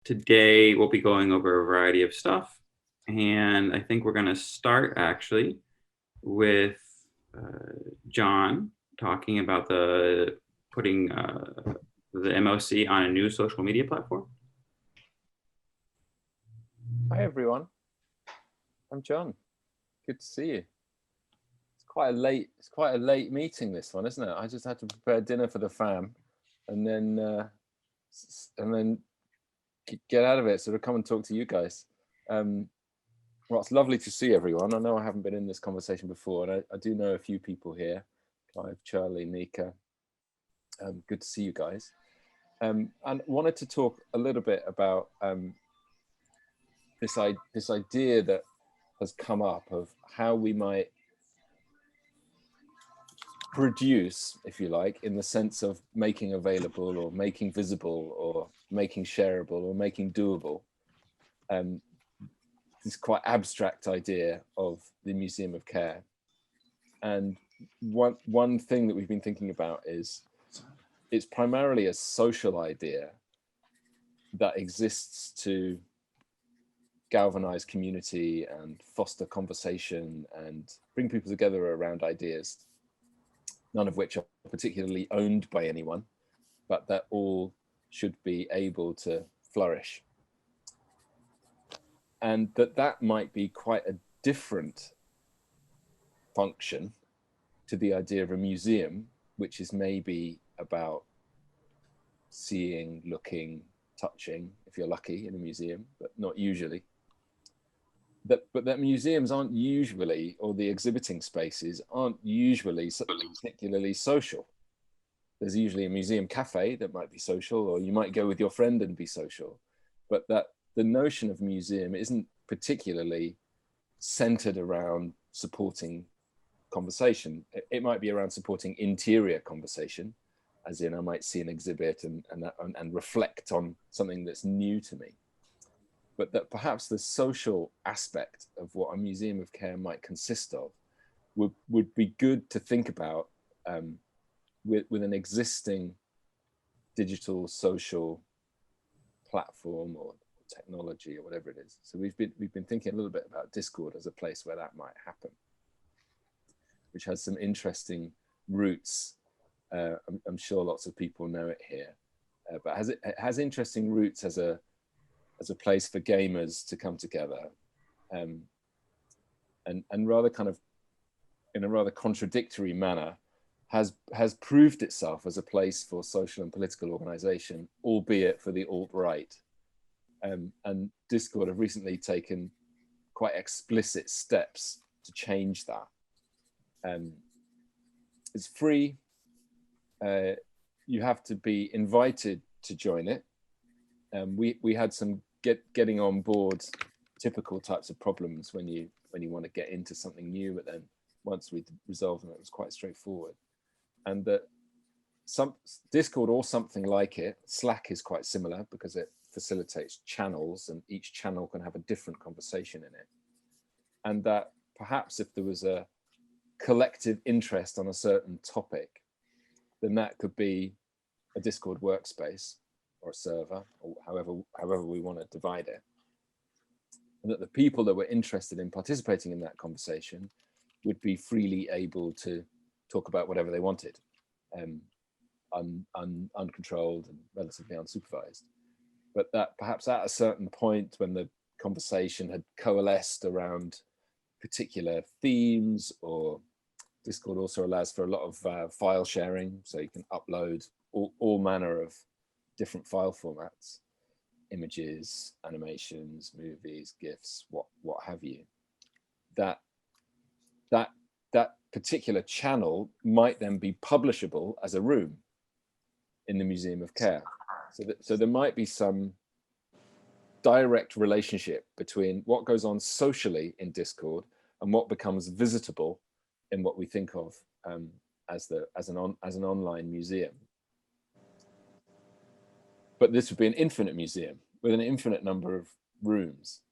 Today we'll be going over a variety of stuff, and I think we're going to start actually with John talking about the putting the MOC on a new social media platform. Hi everyone, I'm John. Good to see you. It's quite a late meeting, this one, isn't it? I just had to prepare dinner for the fam, and then get out of it. So to come and talk to you guys. Well, it's lovely to see everyone. I know I haven't been in this conversation before, and I do know a few people here. Clive, Charlie, Nika. Good to see you guys. And wanted to talk a little bit about this idea that has come up of how we might produce, if you like, in the sense of making available or making visible or making shareable or making doable, this quite abstract idea of the Museum of Care. And one thing that we've been thinking about is it's primarily a social idea that exists to galvanize community and foster conversation and bring people together around ideas, none of which are particularly owned by anyone, but that all should be able to flourish. And that might be quite a different function to the idea of a museum, which is maybe about seeing, looking, touching, if you're lucky in a museum, but not usually. But that museums aren't usually, or the exhibiting spaces aren't usually particularly social. There's usually a museum cafe that might be social, or you might go with your friend and be social. But that the notion of museum isn't particularly centered around supporting conversation. It might be around supporting interior conversation, as in I might see an exhibit and reflect on something that's new to me. But that perhaps the social aspect of what a museum of care might consist of would be good to think about with an existing digital social platform or technology or whatever it is. So we've been thinking a little bit about Discord as a place where that might happen, which has some interesting roots. I'm sure lots of people know it here, but it has interesting roots as a place for gamers to come together, and rather kind of in a rather contradictory manner has proved itself as a place for social and political organization, albeit for the alt-right. And Discord have recently taken quite explicit steps to change that. It's free. You have to be invited to join it. We had some getting on board typical types of problems when you want to get into something new, but then once we resolved them, it was quite straightforward. And that some Discord or something like it, Slack is quite similar because it facilitates channels and each channel can have a different conversation in it. And that perhaps if there was a collective interest on a certain topic, then that could be a Discord workspace or a server, or however we want to divide it. And that the people that were interested in participating in that conversation would be freely able to talk about whatever they wanted, uncontrolled and relatively unsupervised. But that perhaps at a certain point when the conversation had coalesced around particular themes, or Discord also allows for a lot of file sharing, so you can upload all manner of different file formats, images, animations, movies, GIFs, what have you. That particular channel might then be publishable as a room in the Museum of Care. So there might be some direct relationship between what goes on socially in Discord and what becomes visitable in what we think of as an online museum. But this would be an infinite museum with an infinite number of rooms,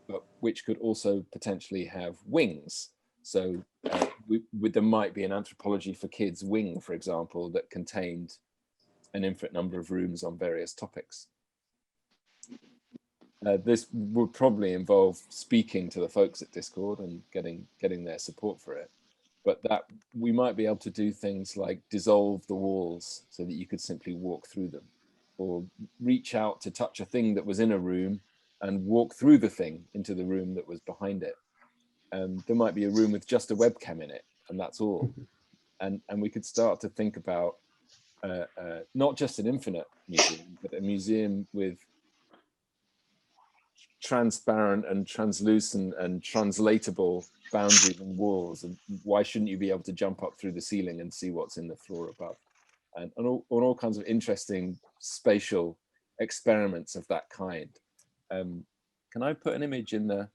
but which could also potentially have wings. So there might be an anthropology for kids wing, for example, that contained an infinite number of rooms on various topics. This would probably involve speaking to the folks at Discord and getting their support for it. But that we might be able to do things like dissolve the walls so that you could simply walk through them, or reach out to touch a thing that was in a room and walk through the thing into the room that was behind it. There might be a room with just a webcam in it, and that's all. And we could start to think about not just an infinite museum, but a museum with transparent and translucent and translatable boundaries and walls. And why shouldn't you be able to jump up through the ceiling and see what's in the floor above? And all kinds of interesting spatial experiments of that kind. Can I put an image in the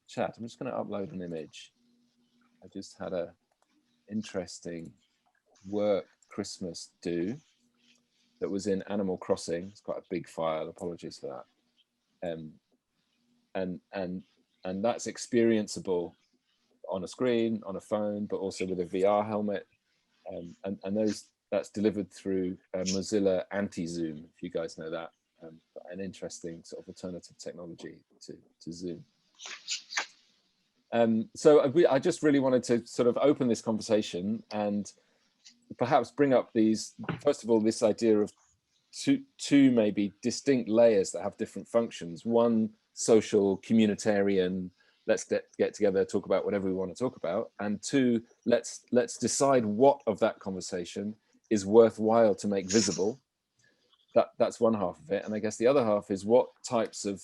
chat? I'm just going to upload an image. I just had a interesting work Christmas do that was in Animal Crossing. It's quite a big file, apologies for that. And that's experienceable on a screen, on a phone, but also with a VR helmet. And that's delivered through Mozilla Anti-Zoom, if you guys know that. An interesting sort of alternative technology to Zoom. So I just really wanted to sort of open this conversation and perhaps bring up these, first of all, this idea of two maybe distinct layers that have different functions. One, social, communitarian, let's get together, talk about whatever we want to talk about. And two, let's decide what of that conversation is worthwhile to make visible. That's one half of it. And I guess the other half is what types of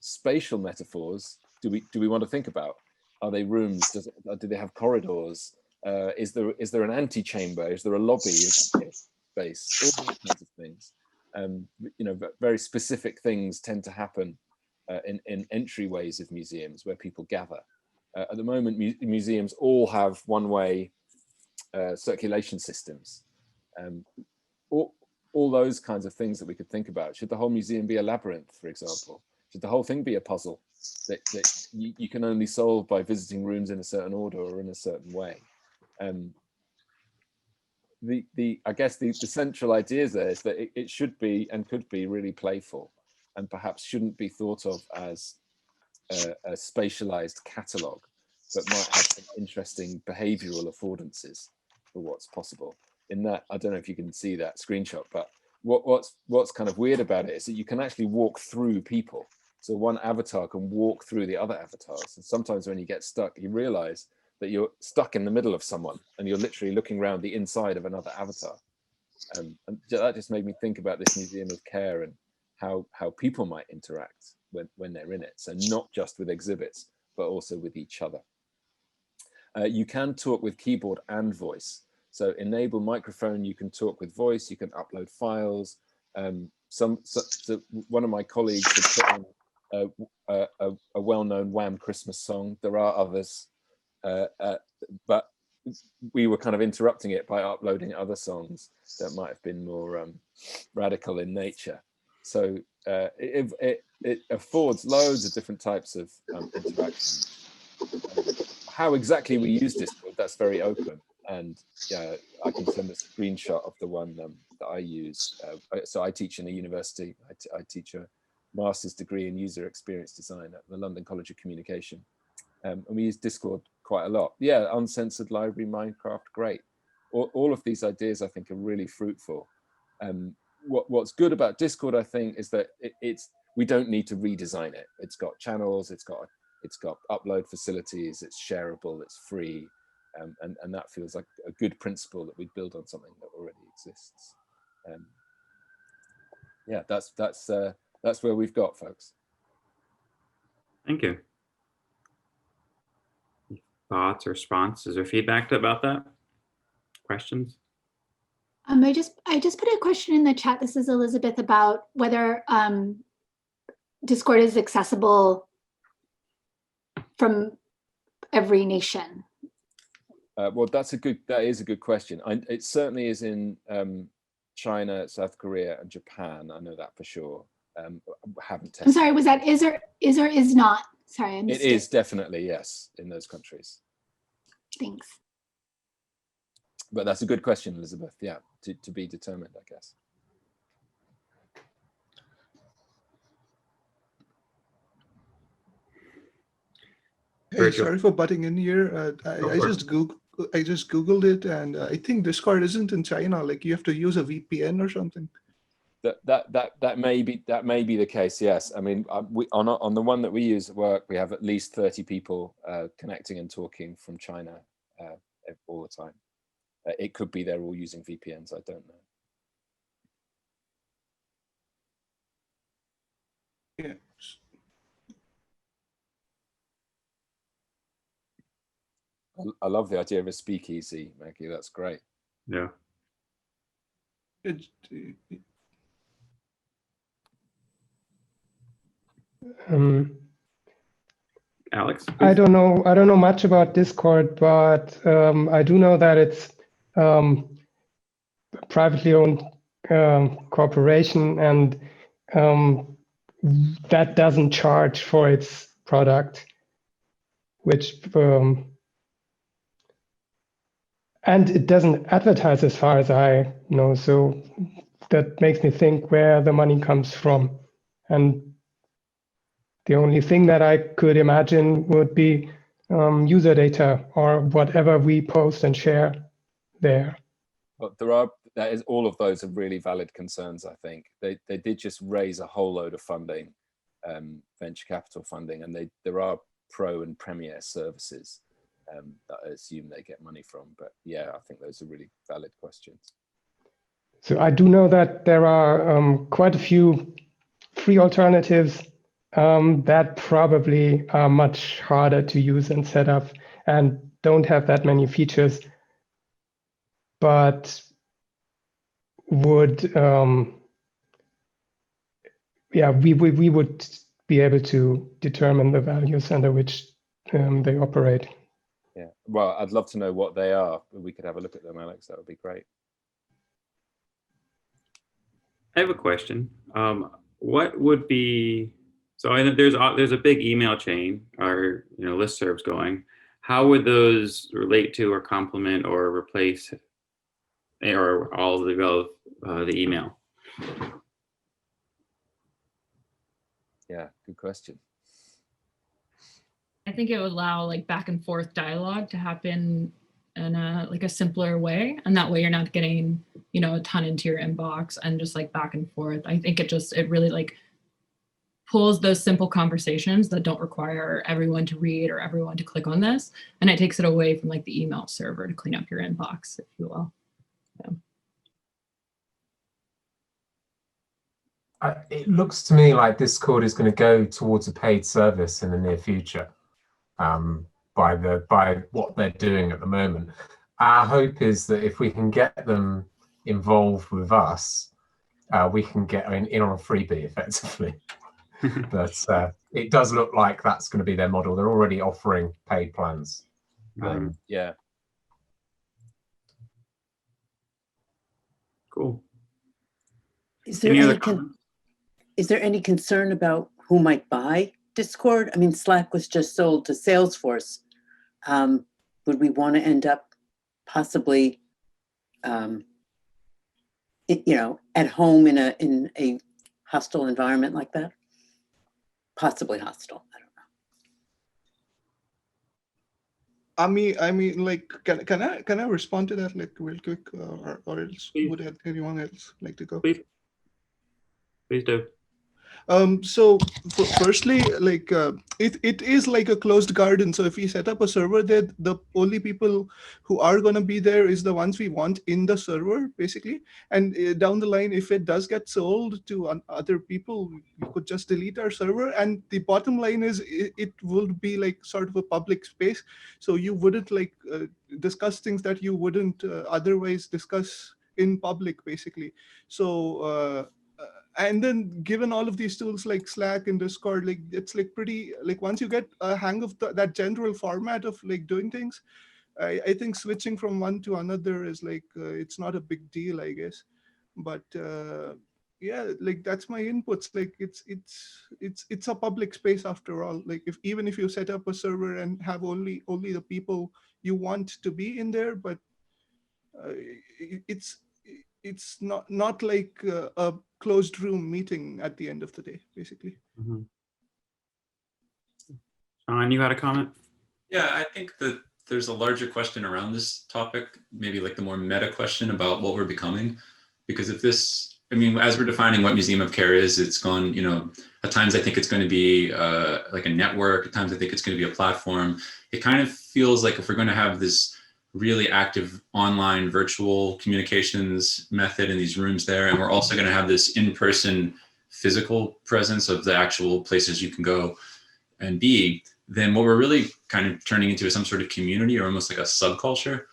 spatial metaphors do we want to think about? Are they rooms? Do they have corridors? Is there an antechamber? Is there a lobby? Is there space? All these kinds of things. You know, very specific things tend to happen in entryways of museums where people gather. At the moment, museums all have one-way circulation systems. All those kinds of things that we could think about. Should the whole museum be a labyrinth, for example? Should the whole thing be a puzzle that you can only solve by visiting rooms in a certain order or in a certain way? I guess the central idea there is that it should be and could be really playful, and perhaps shouldn't be thought of as a spatialized catalogue, but might have some interesting behavioral affordances for what's possible. In that, I don't know if you can see that screenshot, but what's kind of weird about it is that you can actually walk through people. So one avatar can walk through the other avatars. And sometimes when you get stuck, you realize that you're stuck in the middle of someone and you're literally looking around the inside of another avatar. And that just made me think about this museum of care and how people might interact when they're in it. So not just with exhibits, but also with each other. You can talk with keyboard and voice. So enable microphone, you can talk with voice, you can upload files. So one of my colleagues had put in a well-known Wham Christmas song. There are others, but we were kind of interrupting it by uploading other songs that might have been more radical in nature. So it affords loads of different types of interaction. How exactly we use Discord, that's very open. And I can send a screenshot of the one that I use. So I teach in a university. I teach a master's degree in user experience design at the London College of Communication. And we use Discord quite a lot. Yeah, uncensored library, Minecraft, great. All of these ideas, I think, are really fruitful. What's good about Discord, I think, is that we don't need to redesign it. It's got channels, it's got upload facilities, it's shareable, it's free. And that feels like a good principle that we build on something that already exists. Yeah, that's where we've got, folks. Thank you. Thoughts or responses or feedback about that? Questions? I just put a question in the chat. This is Elizabeth, about whether Discord is accessible from every nation. Well, that is a good question. It certainly is in China, South Korea, and Japan. I know that for sure. Haven't tested. I'm sorry, was that is or is not? Sorry, I missed it. It is definitely, yes, in those countries. Thanks. But that's a good question, Elizabeth. Yeah, to be determined, I guess. Hey, virtual. sorry for butting in here. Go I for it. just Googled it, and I think Discord isn't in China. Like you have to use a VPN or something. That may be the case. Yes, I mean, we on the one that we use at work, we have at least 30 people connecting and talking from China all the time. It could be they're all using VPNs. I don't know. Yeah. I love the idea of a speakeasy, Maggie. That's great. Yeah. Alex, please. I don't know much about Discord, but I do know that it's a privately owned corporation, and that doesn't charge for its product, which and it doesn't advertise as far as I know. So that makes me think where the money comes from. And the only thing that I could imagine would be user data or whatever we post and share there. But all of those are really valid concerns. I think they did just raise a whole load of funding, venture capital funding, and there are pro and premier services that I assume they get money from. But yeah, I think those are really valid questions. So I do know that there are quite a few free alternatives that probably are much harder to use and set up and don't have that many features, but would we would be able to determine the values under which they operate. Yeah, well, I'd love to know what they are. We could have a look at them, Alex. That would be great. I have a question. What would be, so I know there's a big email chain or listservs going. How would those relate to or complement or replace or all of the above the email? Yeah, good question. I think it would allow like back and forth dialogue to happen in a simpler way, and that way you're not getting a ton into your inbox and just like back and forth. I think it really like pulls those simple conversations that don't require everyone to read or everyone to click on this, and it takes it away from like the email server to clean up your inbox, if you will. Yeah. It looks to me like Discord is going to go towards a paid service in the near future. By what they're doing at the moment. Our hope is that if we can get them involved with us, we can get in on a freebie effectively. But it does look like that's going to be their model. They're already offering paid plans. Yeah. Cool. Is there any concern about who might buy Discord? I mean, Slack was just sold to Salesforce. Would we want to end up possibly, at home in a hostile environment like that? Possibly hostile. I don't know. I mean, like, can I respond to that like real quick, or else would anyone else like to go? Please do. So firstly, like it is like a closed garden. So if we set up a server there, the only people who are going to be there is the ones we want in the server, basically. And down the line, if it does get sold to other people, we could just delete our server. And the bottom line is it would be like sort of a public space. So you wouldn't like discuss things that you wouldn't otherwise discuss in public, basically. So and then given all of these tools like Slack and Discord, like it's like pretty, like once you get a hang of that general format of like doing things, I think switching from one to another is like, it's not a big deal, I guess. But yeah, like that's my inputs. Like it's a public space after all. Like even if you set up a server and have only the people you want to be in there, but it's not like a closed room meeting at the end of the day, basically. Sean, you had a comment? Yeah, I think that there's a larger question around this topic, maybe like the more meta question about what we're becoming. Because if this, I mean, as we're defining what Museum of Care is, it's gone, you know, at times I think it's going to be like a network, at times I think it's going to be a platform. It kind of feels like if we're going to have this really active online virtual communications method in these rooms there, and we're also going to have this in-person physical presence of the actual places you can go and be, then what we're really kind of turning into is some sort of community or almost like a subculture.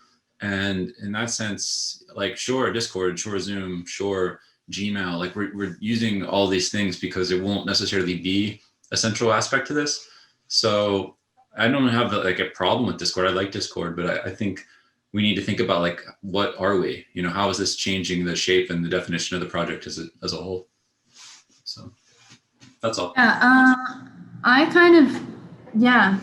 And in that sense, like, sure, Discord, sure, Zoom, sure, Gmail, like we're using all these things because it won't necessarily be a central aspect to this. So I don't have like a problem with Discord. I like Discord, but I think we need to think about like, what are we? You know, how is this changing the shape and the definition of the project as a whole? So that's all. Yeah, I kind of, yeah,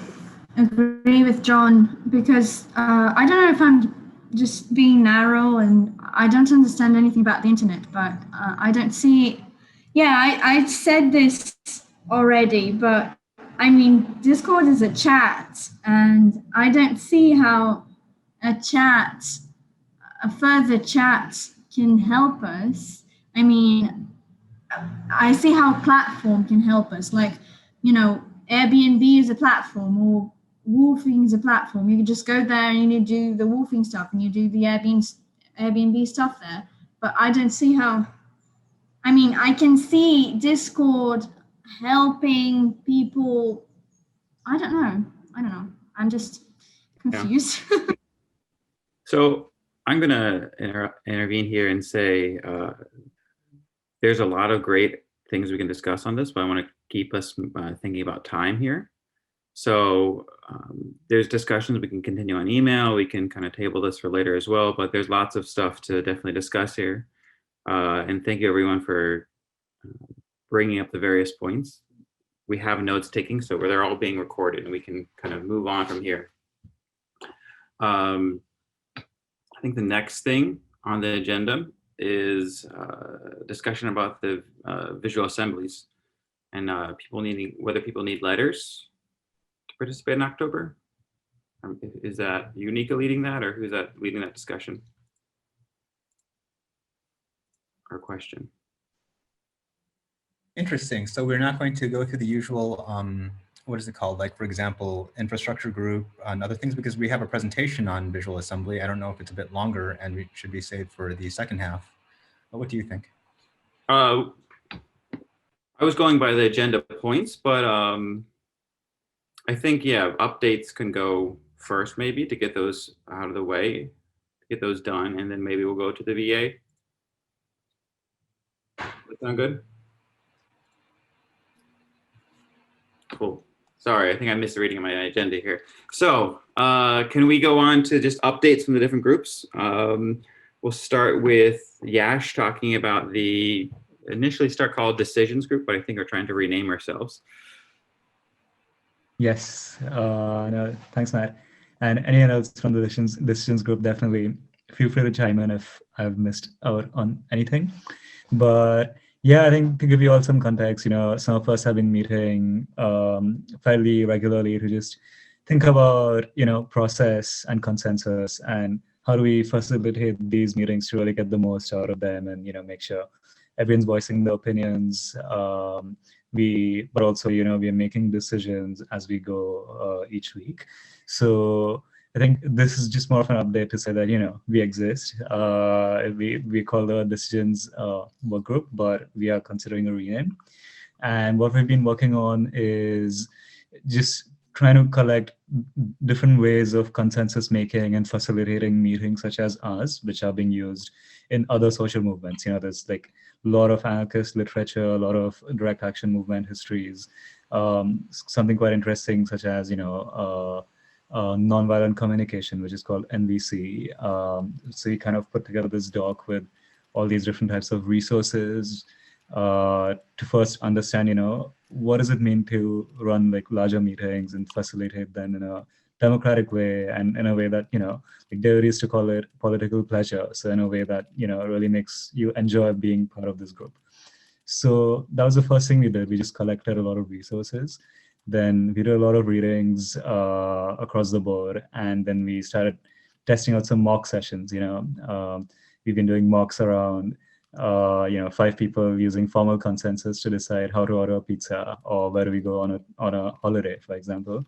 agree with John because I don't know if I'm just being narrow and I don't understand anything about the internet, but I don't see, yeah, I said this already, but I mean, Discord is a chat and I don't see how a further chat can help us. I mean, I see how platform can help us. Like, you know, Airbnb is a platform or Woofing is a platform. You can just go there and you do the Woofing stuff and you do the Airbnb stuff there. But I don't see how, I mean, I can see Discord helping people. I don't know. I'm just confused. Yeah. So I'm going to intervene here and say, there's a lot of great things we can discuss on this, but I want to keep us thinking about time here. So there's discussions we can continue on email. We can kind of table this for later as well, but there's lots of stuff to definitely discuss here. And thank you everyone for bringing up the various points. We have notes taking, so they're all being recorded and we can kind of move on from here. I think the next thing on the agenda is discussion about the visual assemblies and whether people need letters to participate in October. Is that Unica leading that, or who's that leading that discussion or question? Interesting. So we're not going to go through the usual, what is it called? Like, for example, infrastructure group and other things, because we have a presentation on visual assembly. I don't know if it's a bit longer and we should be saved for the second half. But what do you think? I was going by the agenda points, but I think, yeah, updates can go first maybe to get those out of the way, get those done, and then maybe we'll go to the VA. That sound good? Cool. Sorry, I think I'm misreading my agenda here. So can we go on to just updates from the different groups? We'll start with Yash talking about the initially called Decisions Group, but I think we're trying to rename ourselves. Yes. No, thanks, Matt. And anyone else from the Decisions Group, definitely feel free to chime in if I've missed out on anything. But yeah, I think to give you all some context, you know, some of us have been meeting fairly regularly to just think about, you know, process and consensus and how do we facilitate these meetings to really get the most out of them and, you know, make sure everyone's voicing their opinions. But also, you know, we are making decisions as we go each week. So I think this is just more of an update to say that, you know, we exist. We call the Decisions work group, but we are considering a rename. And what we've been working on is just trying to collect different ways of consensus making and facilitating meetings such as ours, which are being used in other social movements. You know, there's like a lot of anarchist literature, a lot of direct action movement histories, something quite interesting such as, you know, nonviolent communication, which is called NVC. So we kind of put together this doc with all these different types of resources to first understand, you know, what does it mean to run like larger meetings and facilitate them in a democratic way and in a way that, you know, like David used to call it political pleasure. So in a way that, you know, really makes you enjoy being part of this group. So that was the first thing we did. We just collected a lot of resources. Then we did a lot of readings across the board, and then we started testing out some mock sessions. We've been doing mocks around 5 people using formal consensus to decide how to order a pizza or where do we go on a holiday, for example.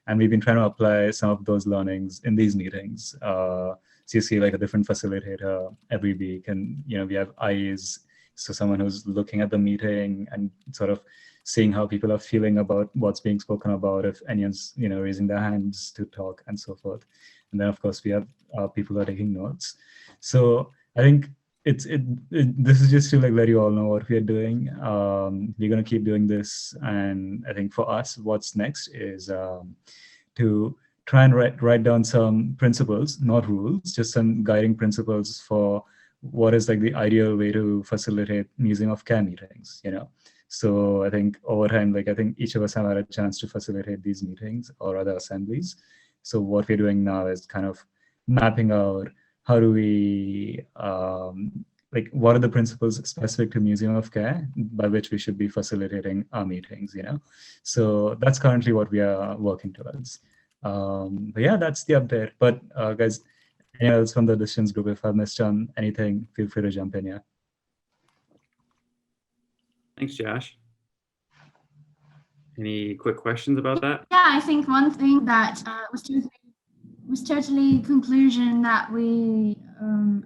And we've been trying to apply some of those learnings in these meetings. So you see like a different facilitator every week, and we have eyes, so someone who's looking at the meeting and sort of seeing how people are feeling about what's being spoken about, if anyone's raising their hands to talk and so forth. And then of course we have people who are taking notes. So I think this is just to like let you all know what we are doing. We're going to keep doing this, and I think for us what's next is to try and write down some principles, not rules, just some guiding principles for what is like the ideal way to facilitate Museum of Care meetings. So I think over time, like I think each of us have had a chance to facilitate these meetings or other assemblies. So what we're doing now is kind of mapping out how do we, what are the principles specific to Museum of Care by which we should be facilitating our meetings, So that's currently what we are working towards. But yeah, that's the update. But guys, anyone else from the decisions group, if I've missed on anything, feel free to jump in, yeah. Thanks, Josh. Any quick questions about that? Yeah, I think one thing that was totally conclusion that we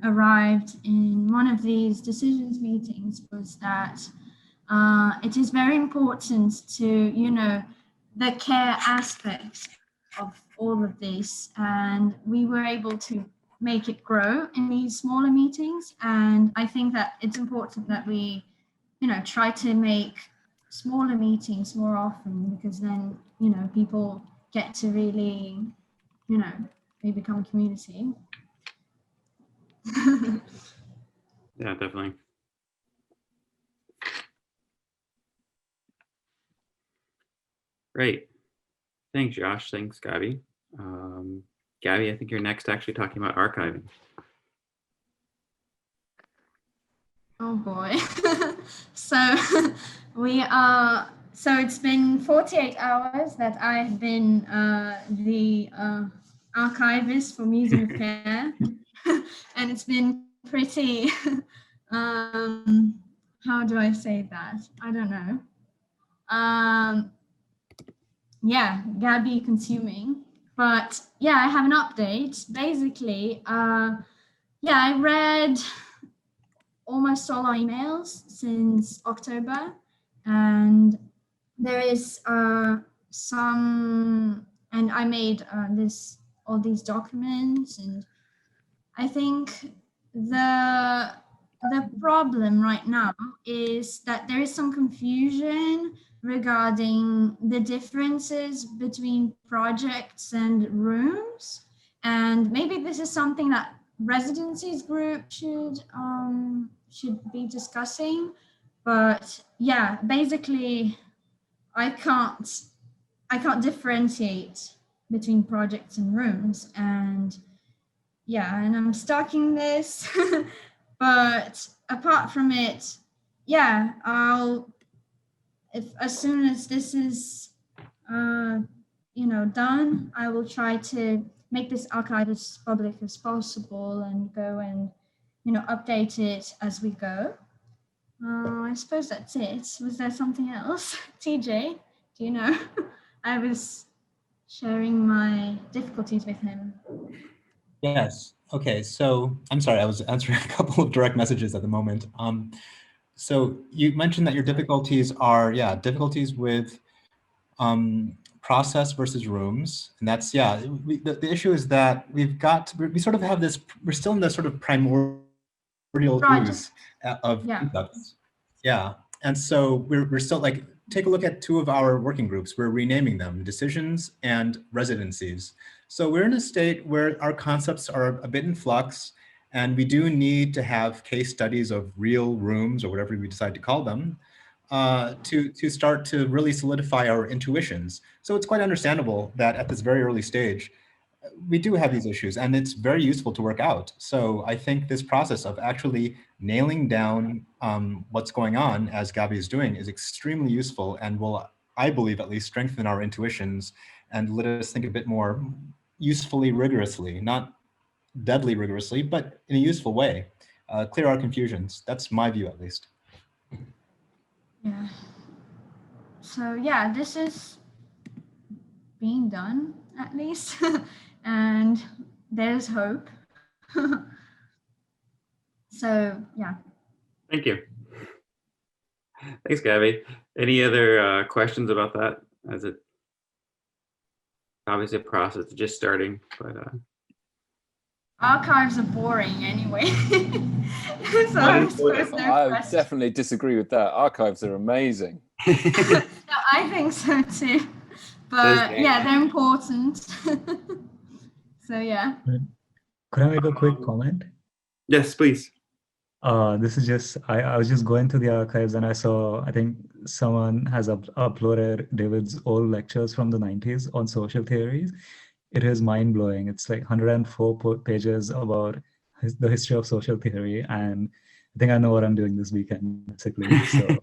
arrived in one of these decisions meetings was that it is very important to, the care aspects of all of this. And we were able to make it grow in these smaller meetings. And I think that it's important that we, try to make smaller meetings more often, because then, people get to really, they become a community. Yeah, definitely. Great. Thanks, Josh. Thanks, Gabby. Gabby, I think you're next actually talking about archiving. Oh boy. So so it's been 48 hours that I've been the archivist for Museum of Care. And it's been pretty, how do I say that? I don't know. Yeah, Gabby consuming. But yeah, I have an update. Basically, yeah, I read almost all our emails since October, and there is some, and I made all these documents, and I think the problem right now is that there is some confusion regarding the differences between projects and rooms, and maybe this is something that residencies group should be discussing. But yeah, basically I can't differentiate between projects and rooms, and yeah, and I'm stuck in this. But apart from it, yeah, as soon as this is done, I will try to make this archive as public as possible and go and update it as we go. I suppose that's it. Was there something else? TJ, do you know? I was sharing my difficulties with him. Yes. Okay. So I'm sorry, I was answering a couple of direct messages at the moment. So you mentioned that your difficulties are, difficulties with process versus rooms. And that's, the issue is that we sort of have this, we're still in the sort of primordial ooze of concepts. Yeah. And so we're still like, take a look at 2 of our working groups. We're renaming them decisions and residencies. So we're in a state where our concepts are a bit in flux, and we do need to have case studies of real rooms, or whatever we decide to call them, to start to really solidify our intuitions. So it's quite understandable that at this very early stage, we do have these issues, and it's very useful to work out. So I think this process of actually nailing down what's going on, as Gabby is doing, is extremely useful, and will, I believe at least, strengthen our intuitions and let us think a bit more usefully rigorously, not deadly rigorously, but in a useful way. Clear our confusions. That's my view, at least. Yeah. So yeah, this is being done at least, and there's hope. So yeah. Thank you. Thanks, Gabby. Any other questions about that? As it obviously a process just starting, but Archives are boring anyway. So I suppose no I question. definitely disagree with that. Archives are amazing. No, I think so too. But yeah, they're important. So yeah. Could I make a quick comment? Yes, please. This is just, I was just going through the archives and I saw, I think someone has uploaded David's old lectures from the 90s on social theories. It is mind-blowing. It's like 104 pages about the history of social theory. And I think I know what I'm doing this weekend, basically. So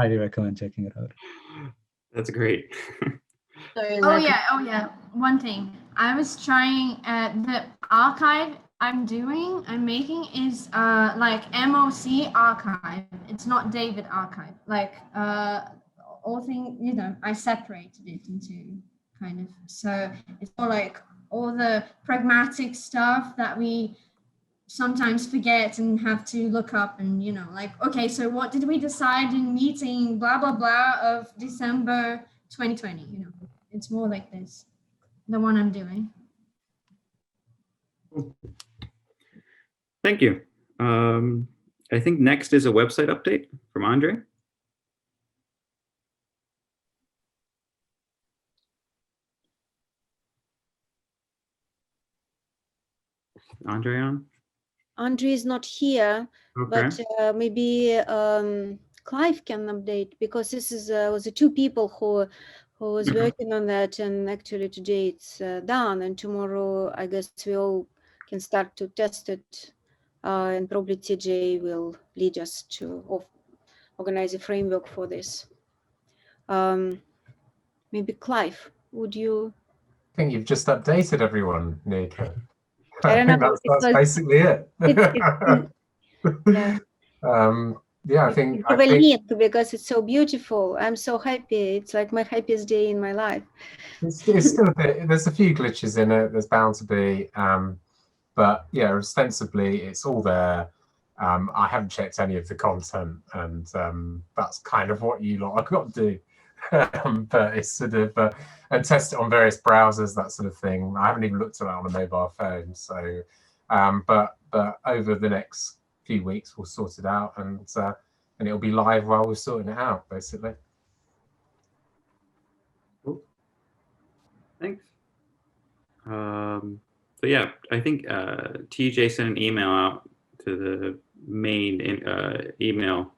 highly recommend checking it out. That's great. Oh yeah. One thing. I was trying the archive I'm making is like MOC archive. It's not David archive. Like all things, you know, I separated it into kind of, so it's more like all the pragmatic stuff that we sometimes forget and have to look up, and you know, like, okay, so what did we decide in meeting blah blah blah of December 2020, you know. It's more like this, the one I'm doing. Thank you. I think next is a website update from Andre. Andre on? Andre is not here, Okay. but maybe Clive can update, because this is was the two people who was working on that, and actually today it's done, and tomorrow I guess we all can start to test it, and probably TJ will lead us to organize a framework for this. Maybe Clive, would you? I think you've just updated everyone, Nika. I don't know. That's basically it. Yeah. Yeah, I think Have a link because it's so beautiful. I'm so happy. It's like my happiest day in my life. it's still a bit. There's a few glitches in it. There's bound to be, but yeah, ostensibly it's all there. I haven't checked any of the content, and that's kind of what you lot have got to do. But it's sort of and test it on various browsers, that sort of thing. I haven't even looked at it on a mobile phone. So, but over the next few weeks we'll sort it out, and it'll be live while we're sorting it out, basically. Cool. Thanks. So yeah, I think TJ sent an email out to the main email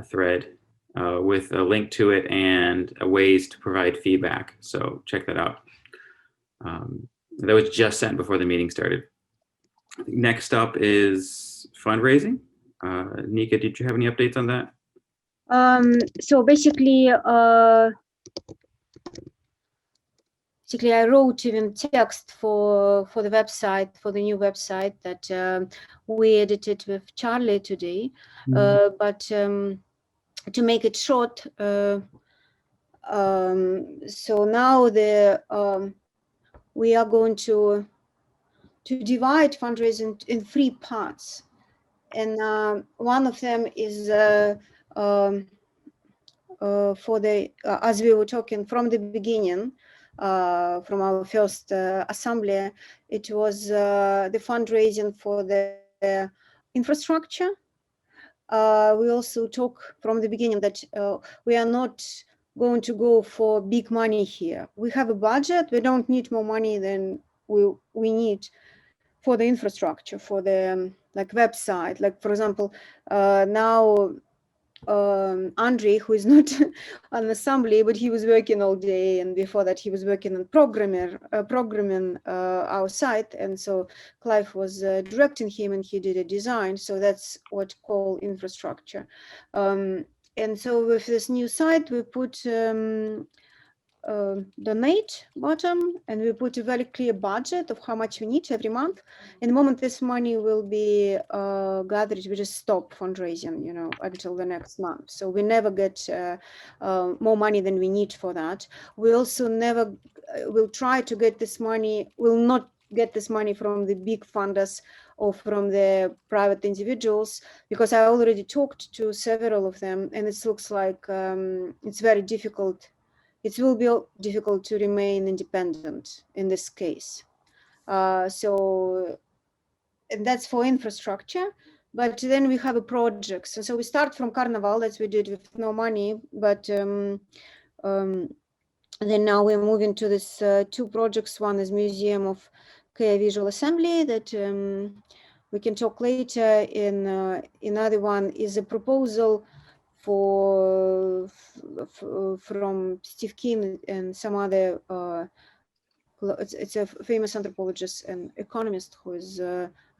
thread with a link to it and ways to provide feedback. So check that out. That was just sent before the meeting started. Next up is fundraising. Nika, did you have any updates on that? So basically, I wrote even text for the website, for the new website that we edited with Charlie today. But to make it short, so now we are going to divide fundraising in 3 parts, and one of them is for the as we were talking from the beginning, from our first assembly, it was the fundraising for the infrastructure. We also talk from the beginning that we are not going to go for big money here. We have a budget. We don't need more money than we need for the infrastructure, for the like website. Like for example, now Andre, who is not on assembly, but he was working all day, and before that he was working on programming our site, and so Clive was directing him, and he did a design. So that's what called infrastructure. and so with this new site, we put donate button, and we put a very clear budget of how much we need every month. And the moment this money will be gathered, we just stop fundraising, you know, until the next month. So we never get more money than we need for that. We also never will try to get this money, will not get this money from the big funders or from the private individuals, because I already talked to several of them, and it looks like it's very difficult. It will be difficult to remain independent in this case. So, and that's for infrastructure. But then we have a projects. And so we start from Carnival, as we did with no money. But then now we're moving to this two projects. One is Museum of Care Visual Assembly that we can talk later. In another one is a proposal from Steve Keen and some other, it's a famous anthropologist and economist who is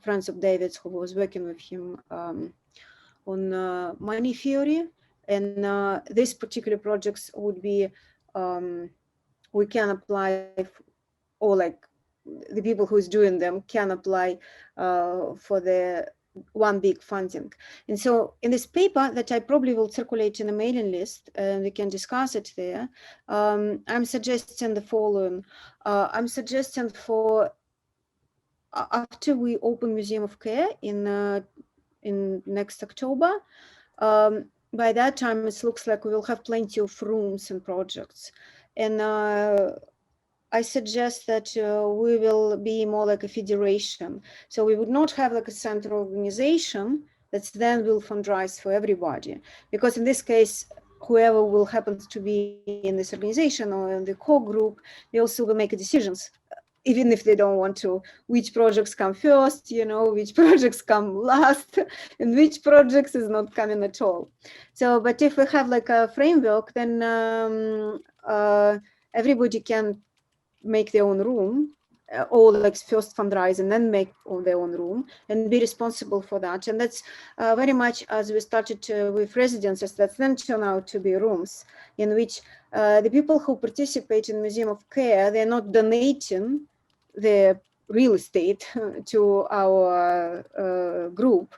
friends of David's, who was working with him on money theory. And these particular projects would be, we can apply, or like the people who is doing them can apply for the one big funding. And so in this paper that I probably will circulate in a mailing list, and we can discuss it there, I'm suggesting the following. I'm suggesting for after we open Museum of Care in next October, by that time it looks like we will have plenty of rooms and projects. And I suggest that we will be more like a federation. So we would not have like a central organization that then will fundraise for everybody. Because in this case, whoever will happen to be in this organization or in the core group, they also will make decisions, even if they don't want to, which projects come first, you know, which projects come last, and which projects is not coming at all. So, but if we have like a framework, then everybody can make their own room, or like first fundraise and then make all their own room and be responsible for that. And that's very much as we started with residences that then turn out to be rooms in which the people who participate in Museum of Care, they're not donating the real estate to our group.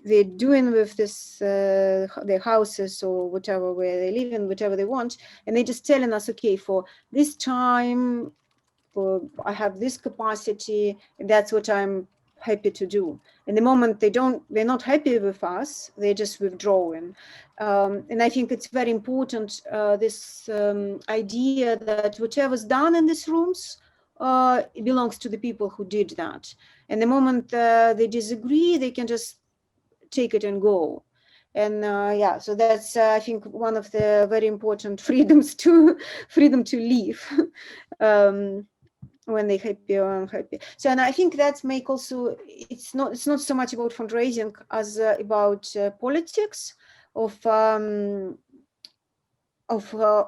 They're doing with this their houses or whatever, where they live in, whatever they want, and they're just telling us, okay, for this time, I have this capacity, and that's what I'm happy to do. And the moment they're not happy with us, they're just withdrawing. And I think it's very important, this idea that whatever's done in these rooms, it belongs to the people who did that. And the moment they disagree, they can just take it and go. And yeah, so that's I think one of the very important freedoms to leave when they're happy or unhappy. So, and I think that make also, it's not so much about fundraising as about politics of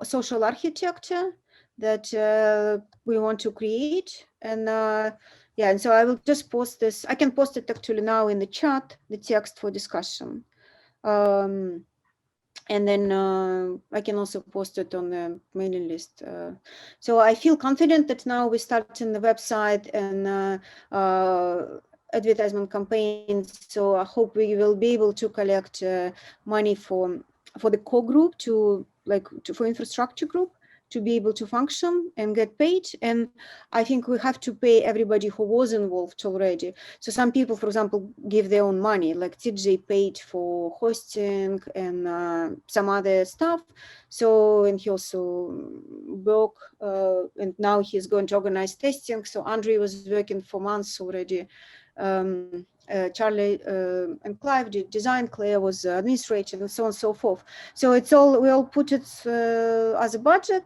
social architecture that we want to create. And yeah, and so I will just post this. I can post it actually now in the chat, the text for discussion. And then I can also post it on the mailing list. So I feel confident that now we start in the website and advertisement campaigns. So I hope we will be able to collect money for the core group for infrastructure group to be able to function and get paid. And I think we have to pay everybody who was involved already. So some people, for example, give their own money, like TJ paid for hosting and some other stuff. So, and he also worked, and now he's going to organize testing. So Andre was working for months already. Charlie and Clive did design, Claire was administrative, and so on and so forth. So it's all, we all put it as a budget,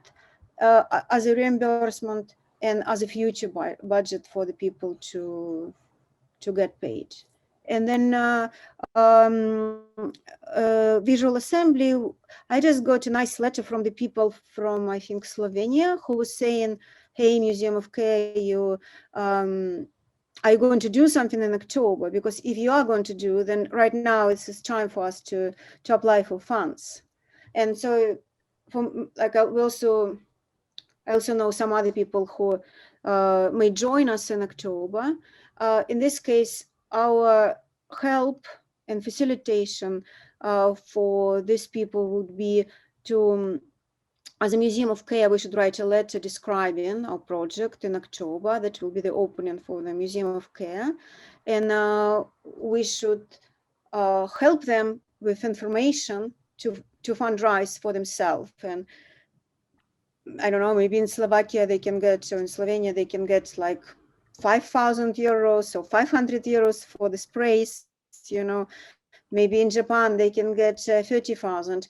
as a reimbursement, and as a future budget for the people to get paid. And then Visual Assembly, I just got a nice letter from the people from, I think, Slovenia, who was saying, hey, Museum of Care, are you going to do something in October? Because if you are going to do, then right now it's time for us to apply for funds. And so, from like I also know some other people who may join us in October. In this case, our help and facilitation for these people would be to, as a Museum of Care, we should write a letter describing our project in October. That will be the opening for the Museum of Care. And we should help them with information to fundraise for themselves. And I don't know, maybe in Slovakia they can get, or in Slovenia they can get like 5,000 euros or 500 euros for the sprays, you know. Maybe in Japan they can get 30,000.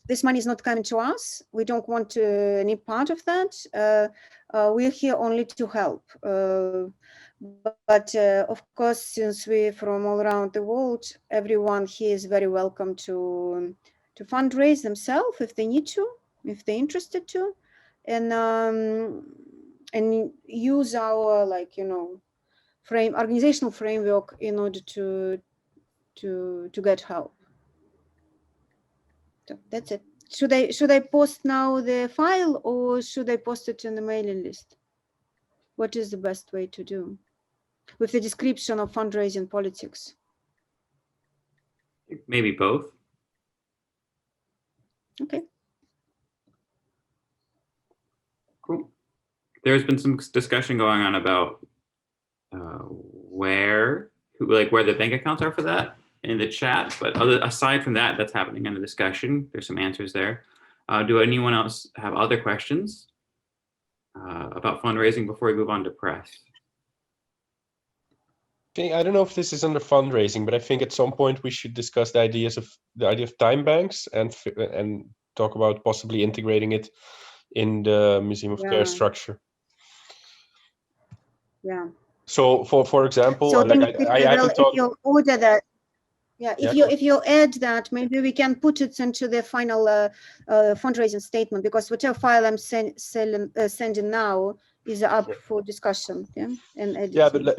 This money is not coming to us. We don't want any part of that. We're here only to help. But of course, since we're from all around the world, everyone here is very welcome to fundraise themselves if they need to, if they're interested to, and use our, like, you know, organizational framework in order to get help. So that's it. Should I post now the file, or should I post it in the mailing list? What is the best way to do with the description of fundraising politics? Maybe both. Okay. Cool. There's been some discussion going on about where the bank accounts are for that in the chat, but aside from that, that's happening in the discussion. There's some answers there. Do anyone else have other questions about fundraising before we move on to press? Okay, I don't know if this is under fundraising, but I think at some point we should discuss the idea of time banks and talk about possibly integrating it in the Museum of Care structure. Yeah. So for example, so like I haven't if you order that, yeah, if you add that, maybe we can put it into the final fundraising statement, because whatever file I'm sending now is up for discussion. Yeah, and editing. Yeah, but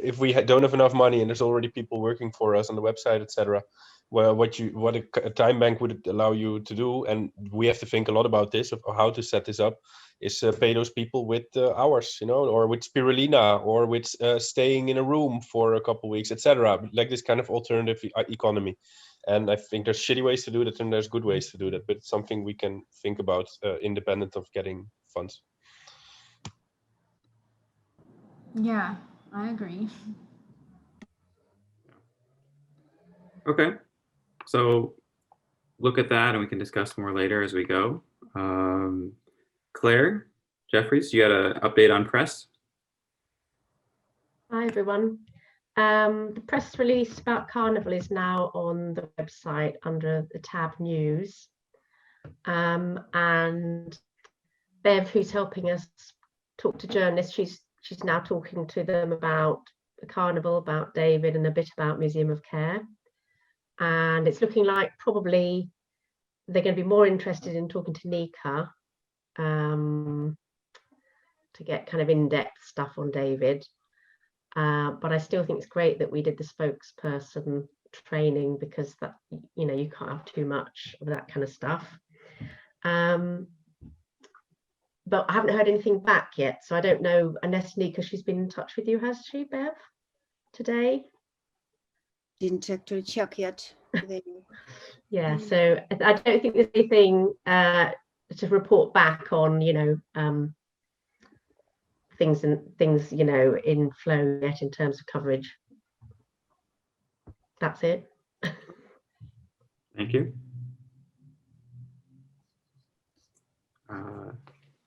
if we don't have enough money and there's already people working for us on the website, etc. Well, what a time bank would allow you to do, and we have to think a lot about this, of how to set this up, is pay those people with hours, you know, or with spirulina, or with staying in a room for a couple of weeks, etc. Like this kind of alternative economy. And I think there's shitty ways to do that, and there's good ways to do that, but it's something we can think about independent of getting funds. Yeah, I agree. Okay, so look at that and we can discuss more later as we go. Claire Jeffries, you had an update on press? Hi everyone. The press release about Carnival is now on the website under the tab News. And Bev, who's helping us talk to journalists, she's now talking to them about the Carnival, about David, and a bit about Museum of Care. And it's looking like probably they're going to be more interested in talking to Nika to get kind of in-depth stuff on David. But I still think it's great that we did the spokesperson training, because that, you know, you can't have too much of that kind of stuff. But I haven't heard anything back yet, so I don't know unless Nika, she's been in touch with you, has she, Bev, today? Didn't actually check yet. Yeah, so I don't think there's anything to report back on, you know, things, you know, in flow yet in terms of coverage. That's it. Thank you.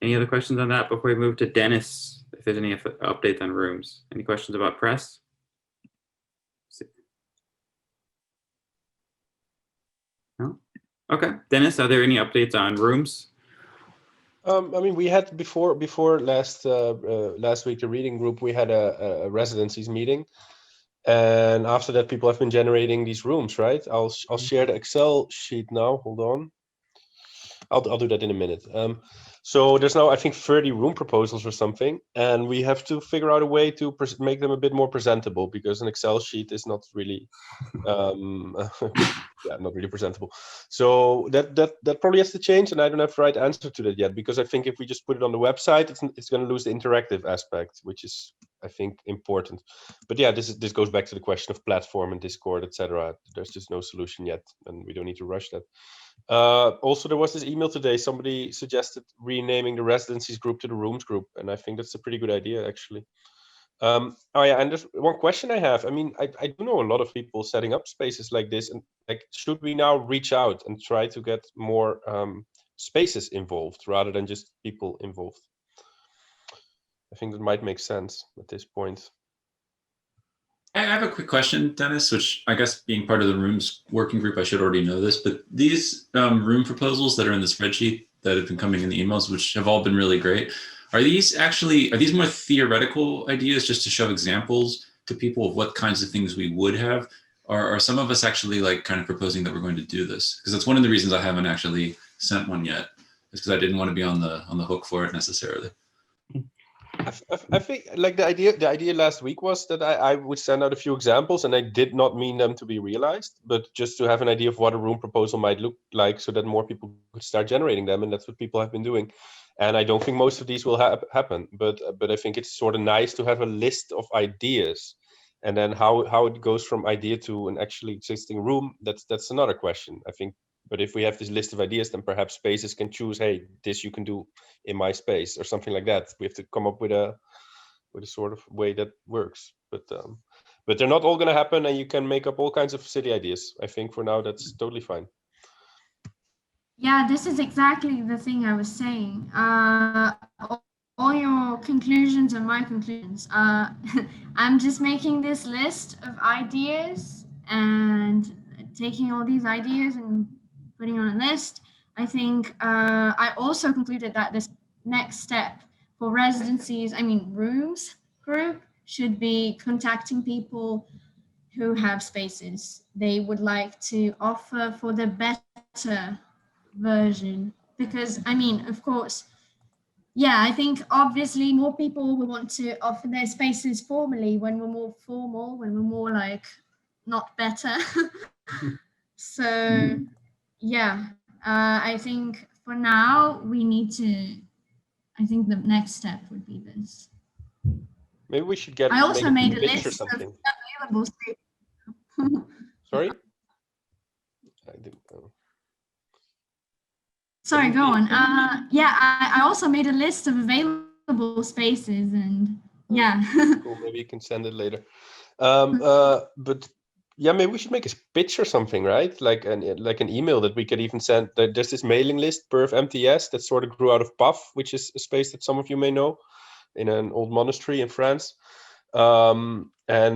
Any other questions on that before we move to Dennis? If there's any updates on rooms, any questions about press? No? Okay, Dennis, are there any updates on rooms? I mean, we had before last week, the reading group, we had a residencies meeting, and after that, people have been generating these rooms, right? I'll share the Excel sheet now. Hold on. I'll do that in a minute. So there's now, I think, 30 room proposals or something, and we have to figure out a way to make them a bit more presentable, because an Excel sheet is not really, not really presentable. So that probably has to change, and I don't have the right answer to that yet, because I think if we just put it on the website, it's going to lose the interactive aspect, which is, I think, important. But yeah, this goes back to the question of platform and Discord, etc. There's just no solution yet, and we don't need to rush that. Also, there was this email today. Somebody suggested renaming the residencies group to the rooms group, and I think that's a pretty good idea, actually. Oh yeah, and there's one question I have. I mean, I do know a lot of people setting up spaces like this, and like, should we now reach out and try to get more spaces involved rather than just people involved? I think that might make sense at this point. I have a quick question, Dennis, which I guess being part of the rooms working group, I should already know this, but these room proposals that are in the spreadsheet that have been coming in the emails, which have all been really great, are these more theoretical ideas just to show examples to people of what kinds of things we would have? Or are some of us actually like kind of proposing that we're going to do this? Because that's one of the reasons I haven't actually sent one yet, is because I didn't want to be on the hook for it necessarily. I think like the idea last week was that I would send out a few examples, and I did not mean them to be realized, but just to have an idea of what a room proposal might look like, so that more people could start generating them, and that's what people have been doing. And I don't think most of these will happen, but I think it's sort of nice to have a list of ideas, and then how it goes from idea to an actually existing room, that's another question, I think. But if we have this list of ideas, then perhaps spaces can choose, hey, this you can do in my space or something like that. We have to come up with a sort of way that works. But they're not all going to happen, and you can make up all kinds of silly ideas. I think for now that's totally fine. Yeah, this is exactly the thing I was saying. All your conclusions are my conclusions. I'm just making this list of ideas and taking all these ideas and putting on a list. I think I also concluded that this next step for residencies, rooms group, should be contacting people who have spaces they would like to offer for the better version. Because, of course, yeah, I think obviously more people will want to offer their spaces formally when we're more formal, when we're more like not better. So yeah, I think for now we need to, I think the next step would be this. Maybe we should get. I also made a pitch list or something. of available spaces. Sorry? Sorry, go on. Yeah, I also made a list of available spaces, and yeah. Cool, maybe you can send it later. But yeah, maybe we should make a pitch or something, right? Like an email that we could even send. There's this mailing list, Perf MTS, that sort of grew out of PAF, which is a space that some of you may know, in an old monastery in France. And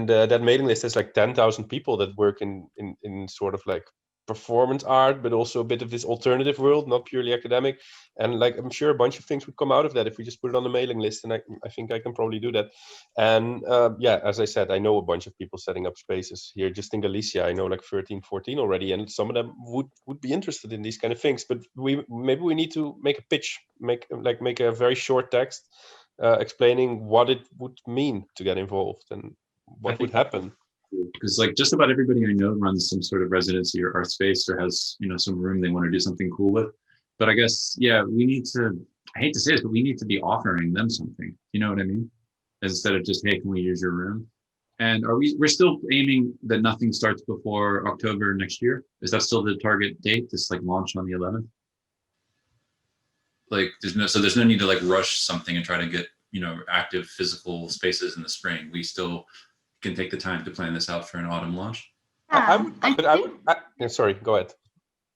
that mailing list has like 10,000 people that work in sort of like performance art, but also a bit of this alternative world, not purely academic. And like, I'm sure a bunch of things would come out of that if we just put it on the mailing list, and I think I can probably do that. And yeah, as I said, I know a bunch of people setting up spaces here just in Galicia. I know like 13, 14 already, and some of them would be interested in these kind of things. But maybe we need to make a pitch, make a very short text explaining what it would mean to get involved and what would happen. Because like just about everybody I know runs some sort of residency or art space, or has some room they want to do something cool with. But I guess we need to, I hate to say this, but we need to be offering them something. You know what I mean? Instead of just, hey, can we use your room? And we're still aiming that nothing starts before October next year? Is that still the target date? This like launch on the 11th? Like there's no need to like rush something and try to get active physical spaces in the spring. We still can take the time to plan this out for an autumn launch. Sorry, go ahead.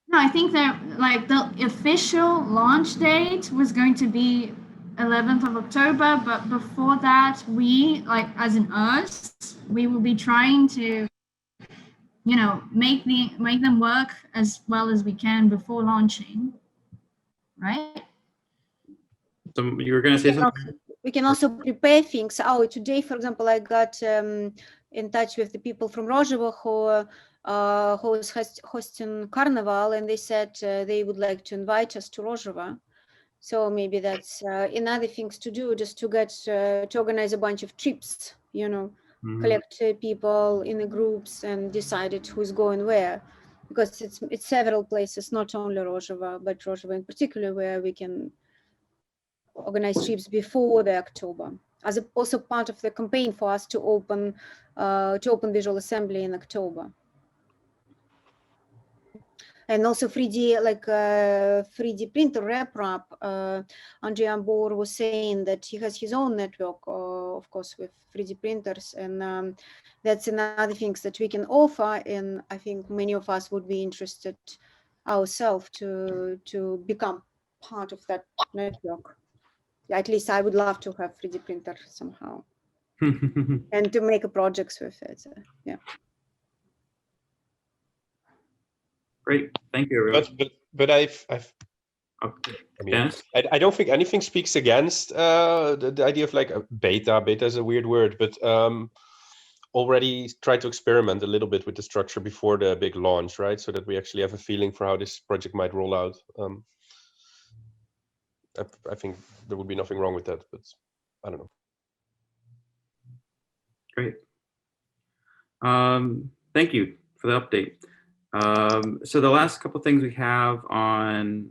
No, I think that like the official launch date was going to be 11th of October, but before that, we, like as in us, we will be trying to, make them work as well as we can before launching, right? So you were going to say something? We can also prepare things. Today, for example, I got in touch with the people from Rozhevo who is hosting Carnival, and they said they would like to invite us to Rozhevo. So maybe that's another things to do, just to get to organize a bunch of trips, you know, collect people in the groups and decide who's going where, because it's several places, not only Rozhevo, but Rozhevo in particular, where we can organize trips before the October, as also part of the campaign for us to open Visual Assembly in October. And also 3D, like 3D printer RepRap, Andrei Ambor was saying that he has his own network, of course, with 3D printers. And that's another thing that we can offer. And I think many of us would be interested ourselves to become part of that network. At least I would love to have 3D printer somehow and to make projects with it. Yeah. Great, thank you, everyone. But I don't think anything speaks against the idea of like a beta. Beta is a weird word, but already try to experiment a little bit with the structure before the big launch, right? So that we actually have a feeling for how this project might roll out. I think there would be nothing wrong with that, but I don't know. Great. Thank you for the update. So the last couple things we have on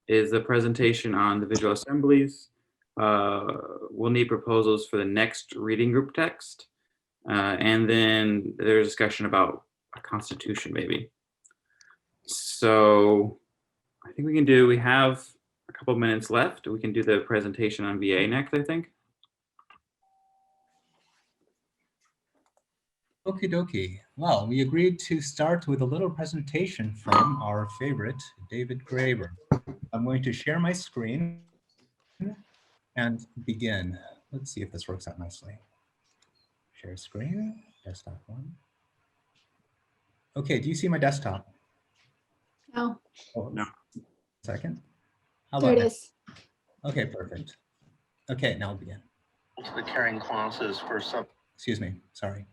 is the presentation on the visual assemblies. We'll need proposals for the next reading group text. And then there's discussion about a constitution maybe. So I think we have a couple minutes left. We can do the presentation on VA next, I think. Okie dokie. Well, we agreed to start with a little presentation from our favorite, davidgraeber. I'm going to share my screen and begin. Let's see if this works out nicely. Share screen, desktop one. Okay, do you see my desktop? No. Oh, no. Second. How There about it now? is. Okay, perfect. Okay, now we'll begin. The carrying classes for some. Excuse me, sorry.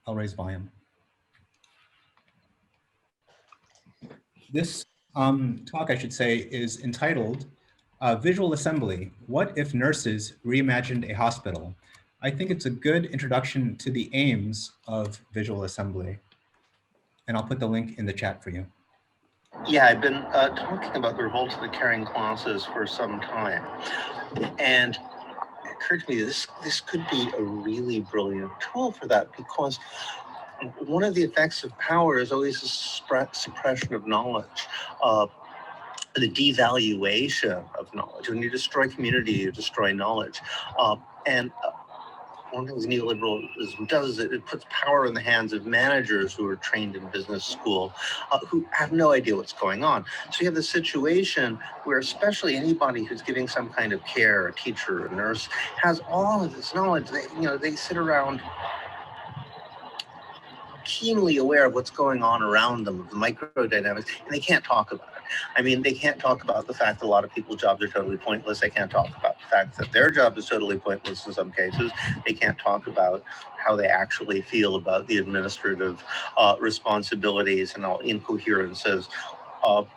I'll raise volume. This talk, I should say, is entitled Visual Assembly, What If Nurses Reimagined a Hospital? I think it's a good introduction to the aims of visual assembly. And I'll put the link in the chat for you. Yeah, I've been talking about the revolt of the carrying classes for some time. And it occurred to me this could be a really brilliant tool for that, because one of the effects of power is always the suppression of knowledge, the devaluation of knowledge. When you destroy community, you destroy knowledge. One of the things neoliberalism does is it puts power in the hands of managers who are trained in business school, who have no idea what's going on. So you have this situation where especially anybody who's giving some kind of care, a teacher, a nurse, has all of this knowledge. They sit around keenly aware of what's going on around them, of the microdynamics, and they can't talk about it. I mean, they can't talk about the fact that a lot of people's jobs are totally pointless. They can't talk about the fact that their job is totally pointless in some cases. They can't talk about how they actually feel about the administrative responsibilities and all incoherences, or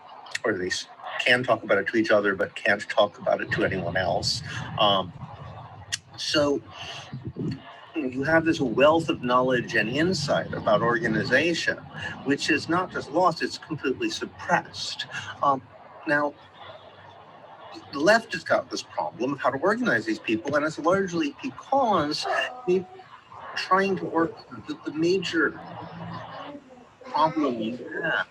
they can talk about it to each other, but can't talk about it to anyone else. So you have this wealth of knowledge and insight about organization, which is not just lost, it's completely suppressed. Now, the left has got this problem of how to organize these people, and it's largely because they're trying to work, the major problem you have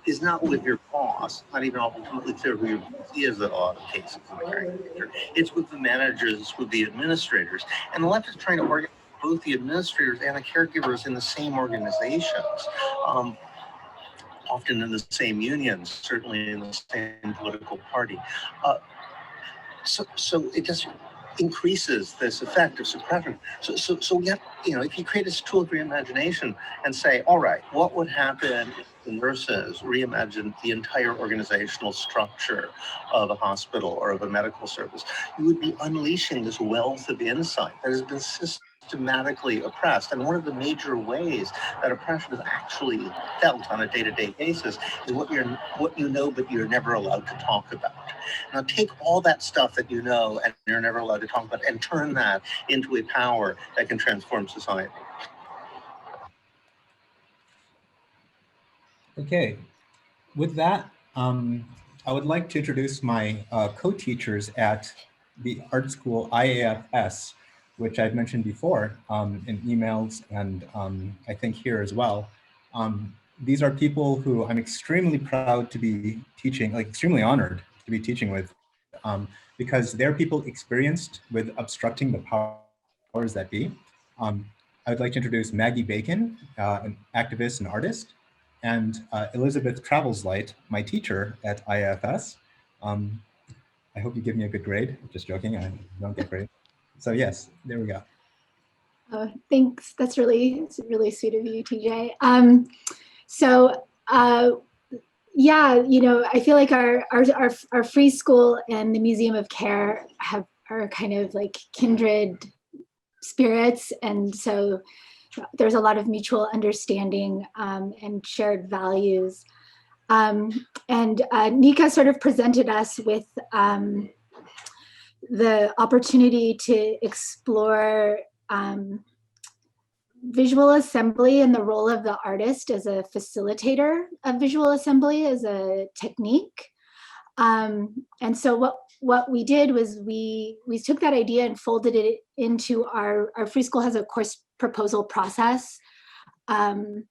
is not with your boss, not even ultimately clear who your boss is in a lot of cases in the carrying picture. It's with the managers, it's with the administrators. And the left is trying to organize both the administrators and the caregivers in the same organizations, often in the same unions, certainly in the same political party. So it just increases this effect of suppression. So we have, if you create this tool of reimagination and say, all right, what would happen if the nurses reimagined the entire organizational structure of a hospital or of a medical service? You would be unleashing this wealth of insight that has been systematically oppressed. And one of the major ways that oppression is actually felt on a day-to-day basis is what you know but you're never allowed to talk about. Now take all that stuff that you know and you're never allowed to talk about and turn that into a power that can transform society. Okay, with that, I would like to introduce my co-teachers at the art school IAFS, which I've mentioned before in emails and I think here as well. These are people who I'm extremely proud to be teaching, like extremely honored to be teaching with, because they're people experienced with obstructing the powers that be. I would like to introduce Maggie Bacon, an activist and artist, and Elizabeth Travelslight, my teacher at IAFS. I hope you give me a good grade. Just joking, I don't get grades. So yes, there we go. Thanks. That's really sweet of you, TJ. Yeah, you know, I feel like our free school and the Museum of Care are kind of like kindred spirits, and so there's a lot of mutual understanding and shared values. And Nika sort of presented us with the opportunity to explore visual assembly and the role of the artist as a facilitator of visual assembly as a technique. And so what we did was we took that idea and folded it into our free school has a course proposal process. And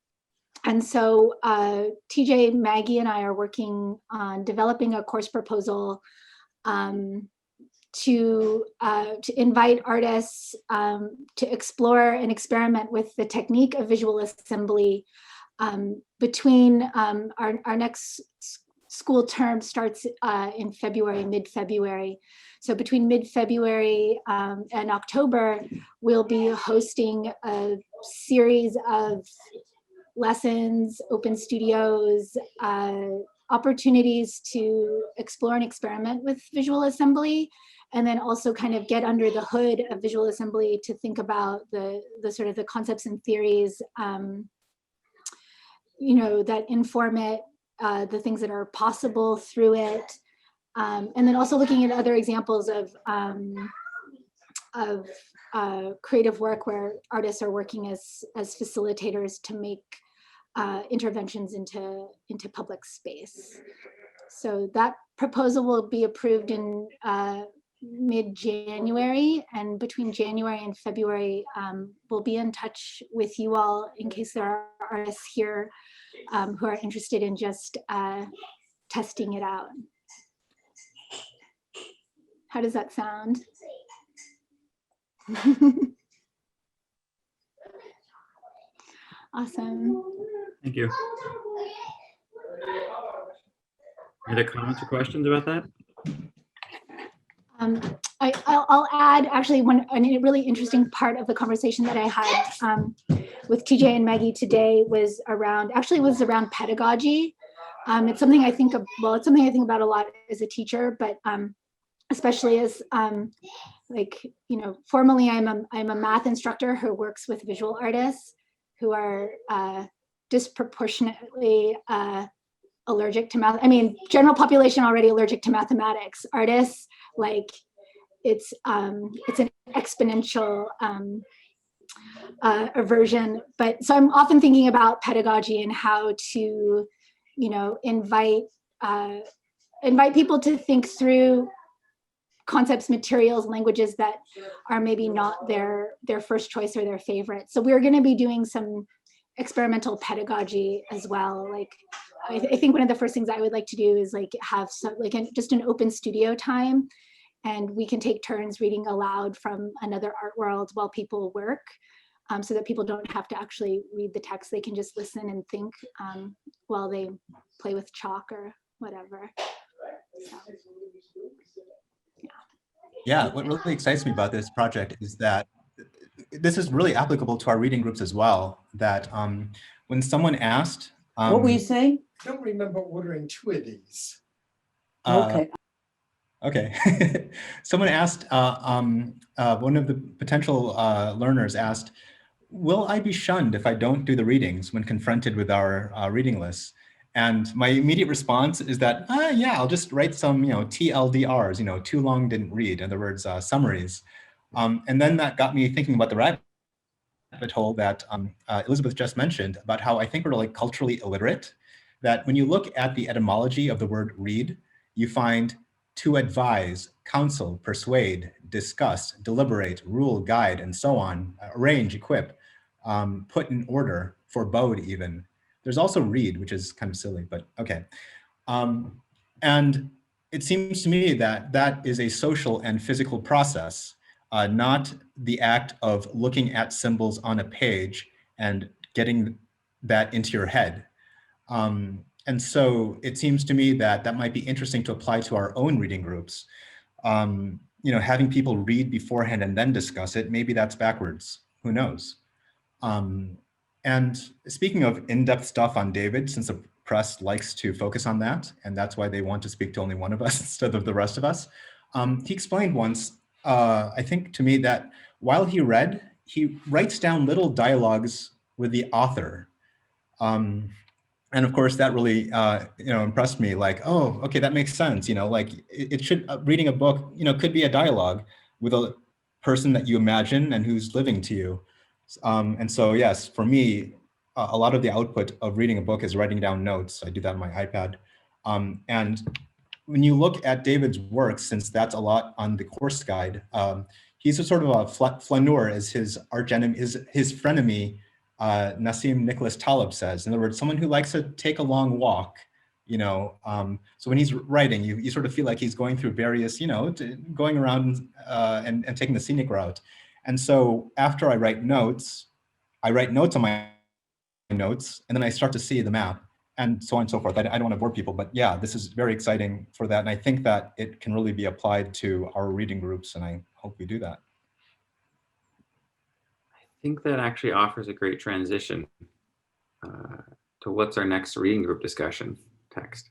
so TJ, Maggie, and I are working on developing a course proposal to invite artists to explore and experiment with the technique of visual assembly between our next school term starts in February, mid-February. So between mid-February and October, we'll be hosting a series of lessons, open studios, opportunities to explore and experiment with visual assembly, and then also kind of get under the hood of visual assembly to think about the sort of the concepts and theories, you know, that inform it, the things that are possible through it, and then also looking at other examples of creative work where artists are working as facilitators to make interventions into public space. So that proposal will be approved in mid-January, and between January and February, we'll be in touch with you all in case there are artists here who are interested in just testing it out. How does that sound? Awesome. Thank you. Any other comments or questions about that? I'll add actually a really interesting part of the conversation that I had with TJ and Maggie today was around pedagogy. It's something I think it's something I think about a lot as a teacher, but especially as like, you know, formally I'm a math instructor who works with visual artists who are disproportionately allergic to math. I mean, general population already allergic to mathematics. Artists, like it's an exponential aversion. But so I'm often thinking about pedagogy and how to, you know, invite people to think through concepts, materials, languages that are maybe not their first choice or their favorite. So we're going to be doing some experimental pedagogy as well. Like I think one of the first things I would like to do is like have some like just an open studio time, and we can take turns reading aloud from another art world while people work, so that people don't have to actually read the text. They can just listen and think while they play with chalk or whatever. So. Yeah, what really excites me about this project is that this is really applicable to our reading groups as well. That when someone asked, what were you saying? I don't remember ordering two of these. Okay. Okay. Someone asked, one of the potential learners asked, will I be shunned if I don't do the readings when confronted with our reading lists? And my immediate response is that, yeah, I'll just write some, TLDRs, too long didn't read, in other words, summaries. And then that got me thinking about the rabbit hole that Elizabeth just mentioned about how I think we're like culturally illiterate, that when you look at the etymology of the word read, you find to advise, counsel, persuade, discuss, deliberate, rule, guide, and so on, arrange, equip, put in order, forebode even. There's also read, which is kind of silly, but okay. And it seems to me that that is a social and physical process, not the act of looking at symbols on a page and getting that into your head. And so it seems to me that that might be interesting to apply to our own reading groups. Having people read beforehand and then discuss it, maybe that's backwards, who knows? And speaking of in-depth stuff on David, since the press likes to focus on that, and that's why they want to speak to only one of us instead of the rest of us, he explained once, I think to me, that while he read, he writes down little dialogues with the author. And of course, that really, impressed me. Like, oh, okay, that makes sense. Like it should, reading a book, could be a dialogue with a person that you imagine and who's living to you. And so, yes, for me, a lot of the output of reading a book is writing down notes. I do that on my iPad. And when you look at David's work, since that's a lot on the course guide, he's a sort of a flaneur, as his arch enemy, his frenemy, Nassim Nicholas Taleb says. In other words, someone who likes to take a long walk, so when he's writing, you sort of feel like he's going through various, going around and taking the scenic route. And so after I write notes on my notes, and then I start to see the map and so on and so forth. I don't want to bore people, but yeah, this is very exciting for that. And I think that it can really be applied to our reading groups, and I hope we do that. I think that actually offers a great transition to what's our next reading group discussion text.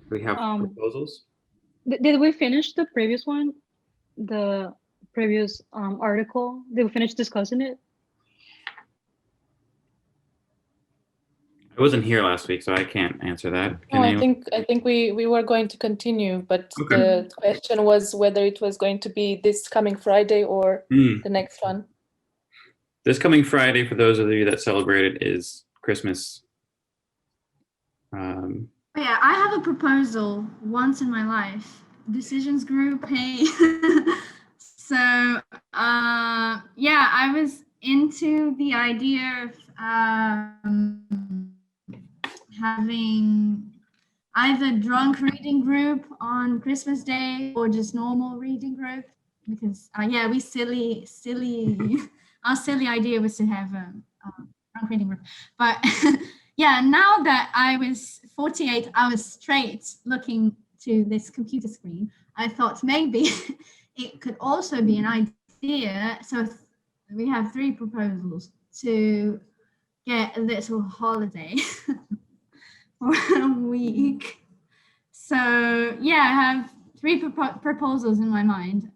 We have proposals. Did we finish the previous one? The previous article? Did we finish discussing it? I wasn't here last week, so I can't answer that. I think we were going to continue, but okay. The question was whether it was going to be this coming Friday or the next one. This coming Friday, for those of you that celebrate it, is Christmas. Yeah, I have a proposal once in my life. Decisions group, hey. So, yeah, I was into the idea of having either drunk reading group on Christmas Day or just normal reading group, because yeah, our silly idea was to have a drunk reading group. But yeah, now that I was 48 hours straight looking to this computer screen, I thought maybe it could also be an idea. So we have 3 proposals to get a little holiday for a week. So yeah, I have 3 proposals in my mind.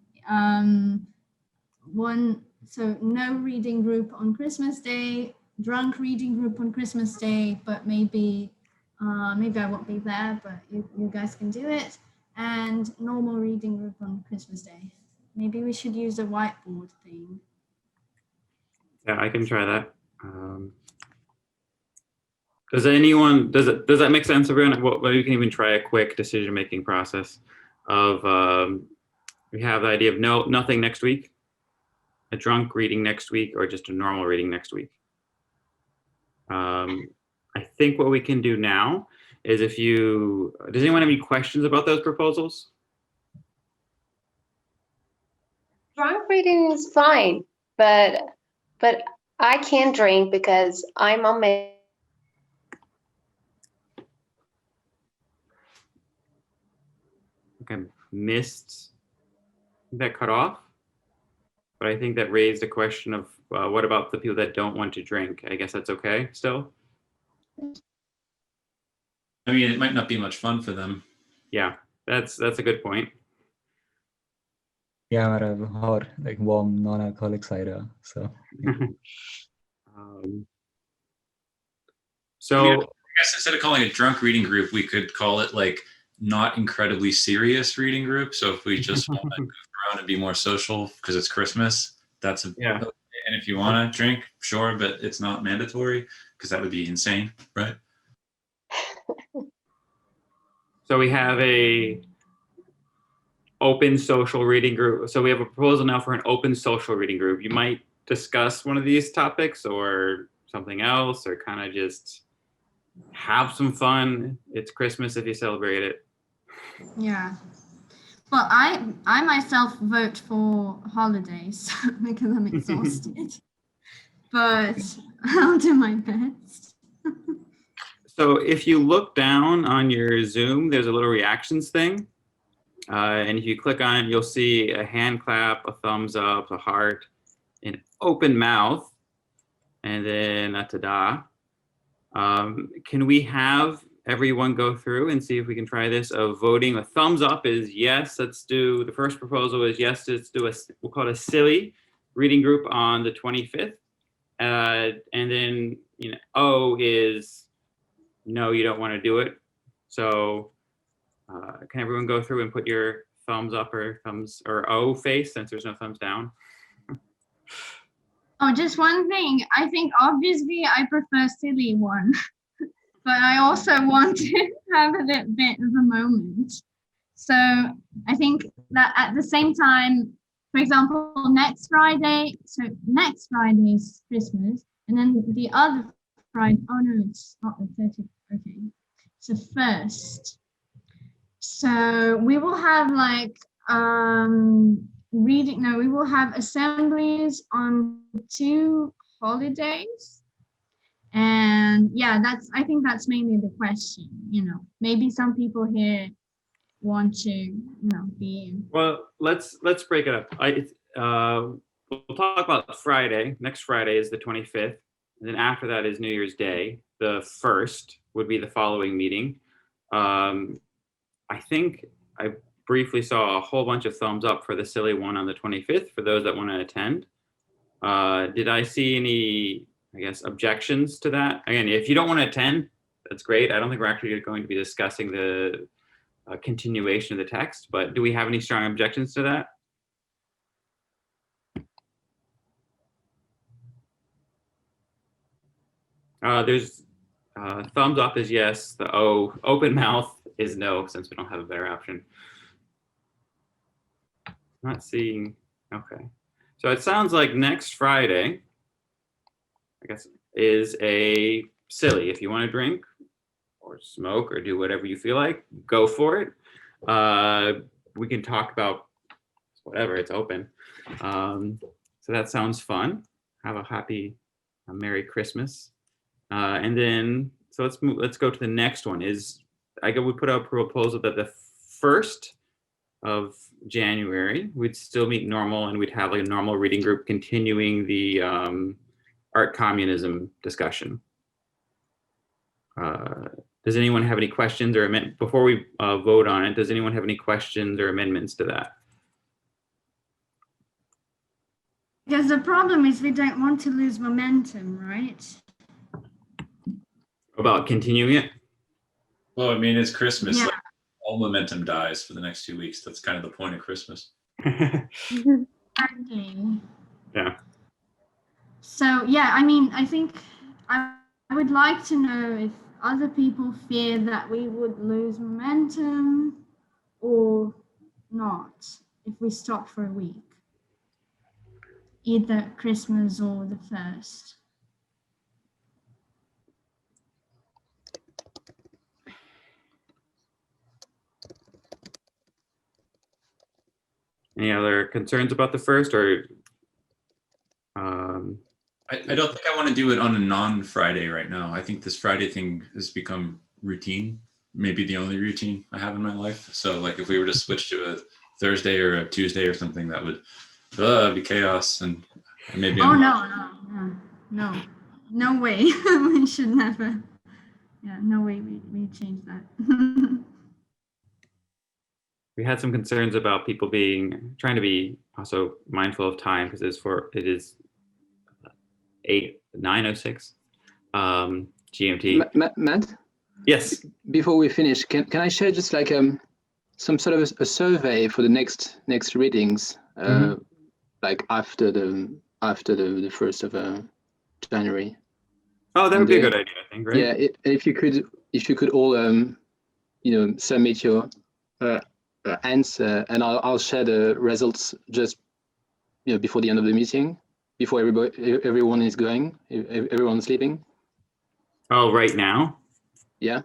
One, so no reading group on Christmas Day, drunk reading group on Christmas Day, but maybe I won't be there, but you guys can do it. And normal reading group on Christmas Day. Maybe we should use a whiteboard thing. Yeah, I can try that. Does that make sense, everyone? Well, you can even try a quick decision-making process of we have the idea of nothing next week, a drunk reading next week, or just a normal reading next week. I think what we can do now is does anyone have any questions about those proposals? Drunk reading is fine, but I can't drink because I'm on my. Okay, missed that cut off, but I think that raised a question of what about the people that don't want to drink? I guess that's okay still. I mean, it might not be much fun for them. Yeah, that's a good point. Yeah, I have hot, like warm, non-alcoholic cider. So. Yeah. So I mean, I guess instead of calling it drunk reading group, we could call it like not incredibly serious reading group. So if we just want to goof around and be more social because it's Christmas, that's a yeah. And if you want to drink, sure, but it's not mandatory because that would be insane, right? So we have a open social reading group. So we have a proposal now for an open social reading group. You might discuss one of these topics or something else, or kind of just have some fun. It's Christmas if you celebrate it. Yeah. Well, I myself vote for holidays because I'm exhausted. But I'll do my best. So if you look down on your Zoom, there's a little reactions thing. And if you click on it, you'll see a hand clap, a thumbs up, a heart, an open mouth, and then a ta-da. Can we have everyone go through and see if we can try this of voting? A thumbs up is yes, let's do, the first proposal is yes, let's do we'll call it a silly reading group on the 25th. And then, O is no, you don't want to do it. So can everyone go through and put your thumbs up or thumbs or O face since there's no thumbs down? Oh, just one thing. I think obviously I prefer silly one, but I also want to have a little bit of a moment. So I think that at the same time, for example, next Friday, so next Friday is Christmas, and then the other Friday, oh no, it's not the 30th, okay. So first. So we will have like we will have assemblies on 2 holidays. And yeah, I think that's mainly the question, maybe some people here want to, be. Well, let's break it up. We'll talk about Friday. Next Friday is the 25th. And then after that is New Year's Day. The 1st would be the following meeting. I think I briefly saw a whole bunch of thumbs up for the silly one on the 25th for those that want to attend. Did I see any, I guess, objections to that? Again, if you don't want to attend, that's great. I don't think we're actually going to be discussing the continuation of the text, but do we have any strong objections to that? There's thumbs up is yes, the O, open mouth is no, since we don't have a better option. Not seeing, okay. So it sounds like next Friday, I guess, is a silly. If you want to drink or smoke or do whatever you feel like, go for it. We can talk about whatever, it's open. So that sounds fun. Have a Merry Christmas. And then, so let's go to the next one. We put out a proposal that the 1st of January, we'd still meet normal and we'd have like a normal reading group continuing the art communism discussion. Does anyone have any questions or before we vote on it, does anyone have any questions or amendments to that? Because the problem is we don't want to lose momentum, right? About continuing it? Well, I mean, it's Christmas. Yeah. Like, all momentum dies for the next 2 weeks. That's kind of the point of Christmas. Exactly. Yeah. So yeah, I mean, I think I would like to know if other people fear that we would lose momentum or not if we stop for a week, either Christmas or the 1st. Any other concerns about the 1st or? I don't think I want to do it on a non-Friday right now. I think this Friday thing has become routine, maybe the only routine I have in my life. So like if we were to switch to a Thursday or a Tuesday or something, that would be chaos. And maybe no way. We should never. Yeah, no way we change that. We had some concerns about people trying to be also mindful of time because it is 9:06 GMT. Matt? Yes. Before we finish, can I share just like some sort of a survey for the next readings, like after the 1st of January? Oh, that would be a good idea, I think, right? Yeah, if you could all submit your answer, and I'll share the results just before the end of the meeting, before everyone is going, everyone's sleeping. Oh, right now? Yeah,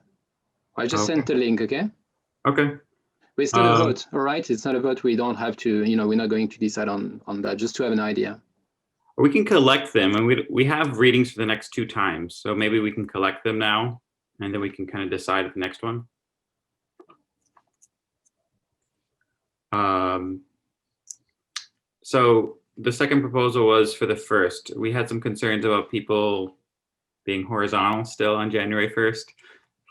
I just sent the link. Okay. Okay. But it's not a vote, all right? It's not a vote. We don't have to, we're not going to decide on that. Just to have an idea. We can collect them, and we have readings for the next 2 times, so maybe we can collect them now, and then we can kind of decide at the next one. So the second proposal was for the 1st. We had some concerns about people being horizontal still on January 1st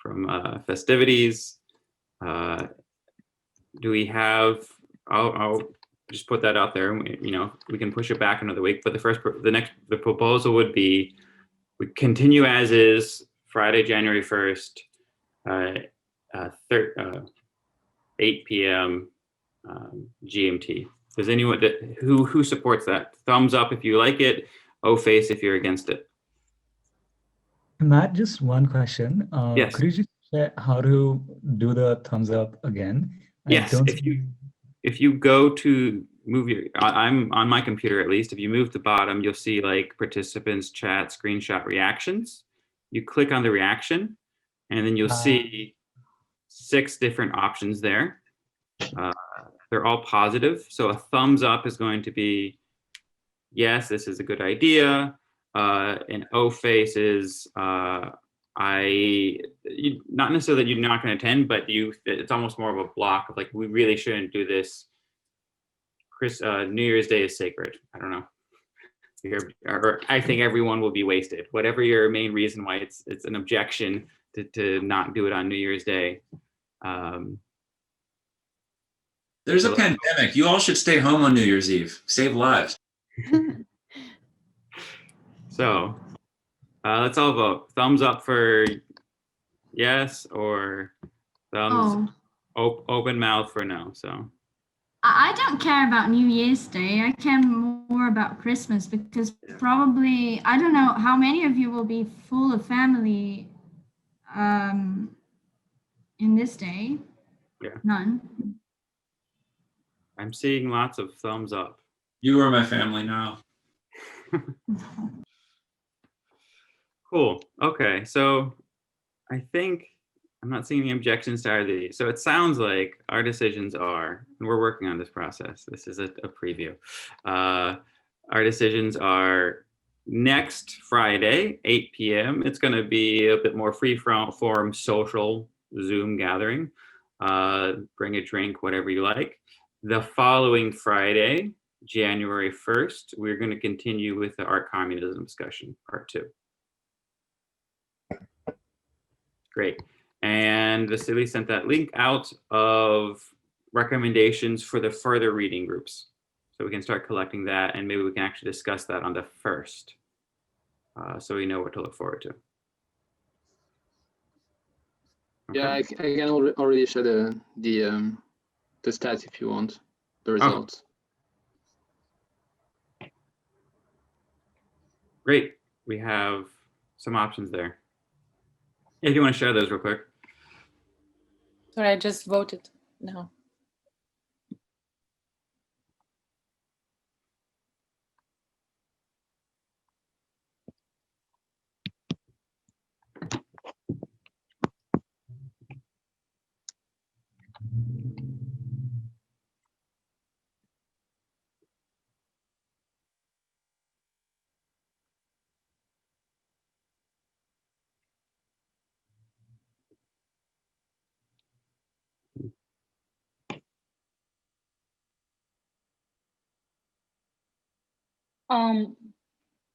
from festivities. Do we have? I'll just put that out there. We can push it back another week. But the proposal would be we continue as is Friday, January 1st, 8 p.m. GMT. Does anyone who supports that? Thumbs up if you like it. O-face if you're against it. Matt, just one question. Yes. Could you just share how to do the thumbs up again? Yes. If you go to I'm on my computer at least. If you move to the bottom, you'll see like participants, chat, screenshot, reactions. You click on the reaction, and then you'll see 6 different options there. They're all positive. So a thumbs up is going to be, yes, this is a good idea. An O-face is, not necessarily that you're not going to attend, but it's almost more of a block of like, we really shouldn't do this. New Year's Day is sacred. I don't know. Or I think everyone will be wasted. Whatever your main reason why it's an objection to not do it on New Year's Day. There's a pandemic. You all should stay home on New Year's Eve. Save lives. So let's all vote. Thumbs up for yes, or thumbs open mouth for no. So I don't care about New Year's Day. I care more about Christmas because probably, I don't know how many of you will be full of family in this day. Yeah. None. I'm seeing lots of thumbs up. You are my family now. Cool. Okay. So I think I'm not seeing any objections to either of these. So it sounds like our decisions are, and we're working on this process. This is a preview. Our decisions are next Friday, 8 p.m. It's going to be a bit more free-form social Zoom gathering. Bring a drink, whatever you like. The following Friday, January 1st, we're going to continue with the art communism discussion, part 2. Great. And Vasily sent that link out of recommendations for the further reading groups. So we can start collecting that, and maybe we can actually discuss that on the 1st. So we know what to look forward to. Okay. Yeah, I can already share the stats if you want, the results. Great. We have some options there. If you want to share those real quick. Sorry, I just voted now.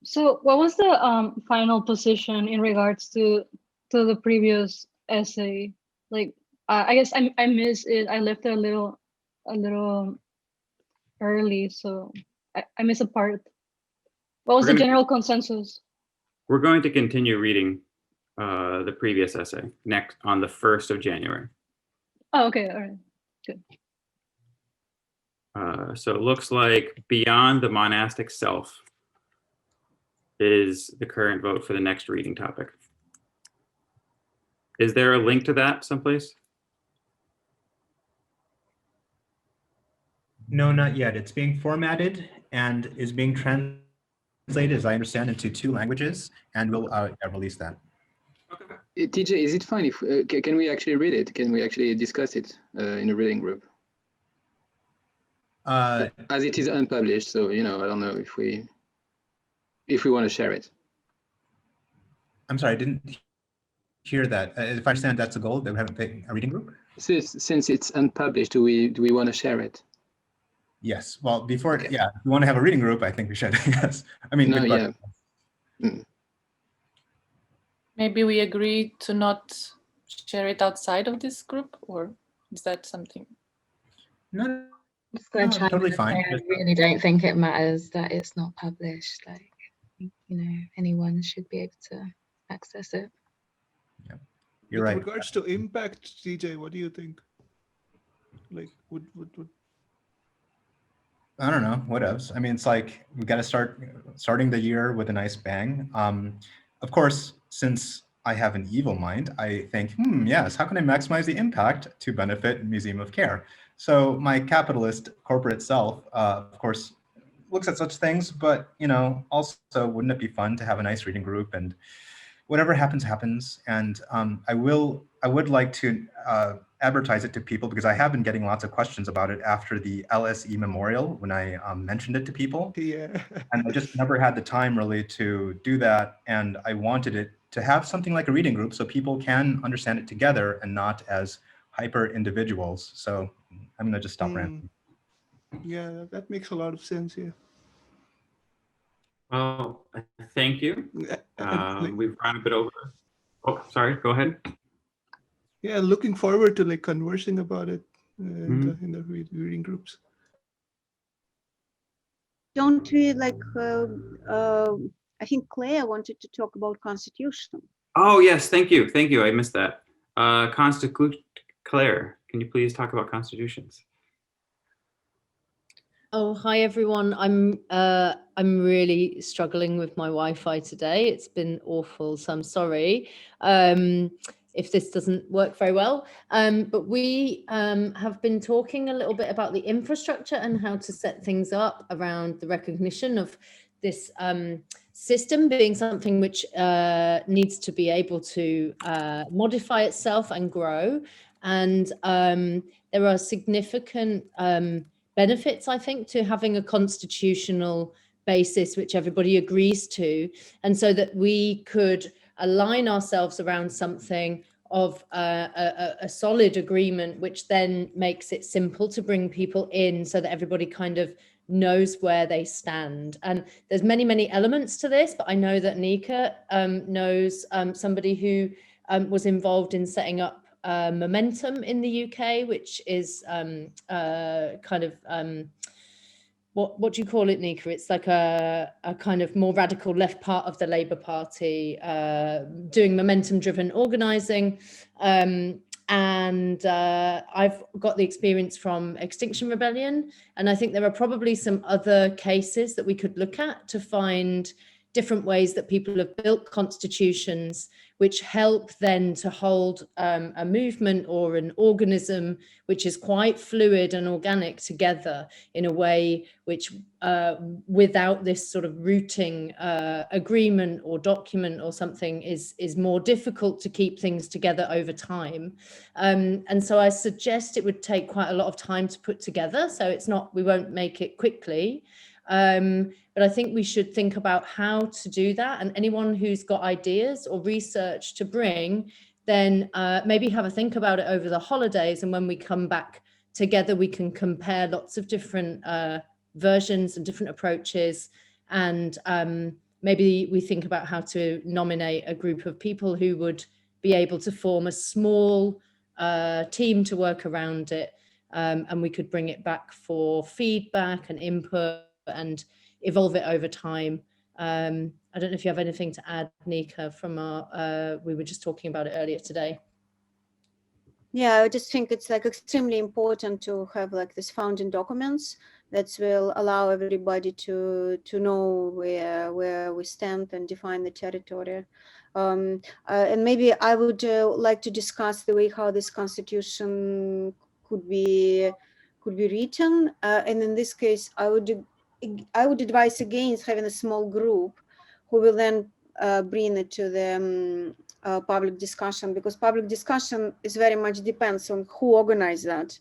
So what was the final position in regards to to the previous essay. Like I guess I missed it. I left it a little early, so I missed a part. What was the general consensus? We're going to continue reading the previous essay next on the 1st of January. Oh, okay, all right, good. So it looks like Beyond the Monastic Self is the current vote for the next reading topic. Is there a link to that someplace? No, not yet. It's being formatted and is being translated, as I understand, into 2 languages, and we'll release that. TJ, is it fine if can we actually read it? Can we actually discuss it in a reading group? As it is unpublished, so I don't know if we want to share it. I'm sorry, I didn't hear that. If I understand, that's a goal that we have a reading group. Since it's unpublished, do we want to share it? Yes. Well, before, yeah, if we want to have a reading group, I think we should. Yes. I mean, no, good yeah. Maybe we agree to not share it outside of this group, or is that something? No, Just going to chime totally in and say fine. I really don't think it matters that it's not published. Like, anyone should be able to access it. Yeah, you're right. With regards to impact, TJ, what do you think? Like, would I don't know, what else? I mean, it's like we got to starting the year with a nice bang. Of course, since I have an evil mind, I think, yes, how can I maximize the impact to benefit Museum of Care? So my capitalist corporate self, of course, looks at such things, but also wouldn't it be fun to have a nice reading group, and whatever happens, happens. And I would like to advertise it to people, because I have been getting lots of questions about it after the LSE memorial when I mentioned it to people. Yeah. And I just never had the time really to do that. And I wanted it to have something like a reading group so people can understand it together and not as hyper individuals. So I'm gonna just stop ranting. Yeah, that makes a lot of sense. Yeah. Well, thank you. We've run a bit over. Oh, sorry, go ahead. Yeah, looking forward to like conversing about it in the reading groups. Don't we like? I think Claire wanted to talk about constitution. Oh yes, thank you. I missed that. Claire, can you please talk about constitutions? Oh, hi everyone. I'm really struggling with my Wi-Fi today. It's been awful, so I'm sorry if this doesn't work very well. But we have been talking a little bit about the infrastructure and how to set things up around the recognition of this system being something which needs to be able to modify itself and grow. And there are significant benefits, I think, to having a constitutional basis which everybody agrees to, and so that we could align ourselves around something of a solid agreement, which then makes it simple to bring people in so that everybody kind of knows where they stand. And there's many elements to this, but I know that Nika knows somebody who was involved in setting up Momentum in the UK, which is kind of what do you call it, Nika? It's like a kind of more radical left part of the Labour Party doing momentum-driven organising. And I've got the experience from Extinction Rebellion, and I think there are probably some other cases that we could look at to find different ways that people have built constitutions which help then to hold a movement or an organism which is quite fluid and organic together in a way which without this sort of rooting agreement or document or something is more difficult to keep things together over time. And so I suggest it would take quite a lot of time to put together. So it's not, we won't make it quickly. But I think we should think about how to do that. And anyone who's got ideas or research to bring, then maybe have a think about it over the holidays. And when we come back together, we can compare lots of different versions and different approaches. And maybe we think about how to nominate a group of people who would be able to form a small team to work around it, and we could bring it back for feedback and input and evolve it over time. I don't know if you have anything to add, Nika, from our, we were just talking about it earlier today. Yeah, I just think it's like extremely important to have like these founding documents that will allow everybody to know where we stand and define the territory. And maybe I would like to discuss the way how this constitution could be written. And in this case, I would advise against having a small group who will then bring it to the public discussion, because public discussion is very much depends on who organizes that.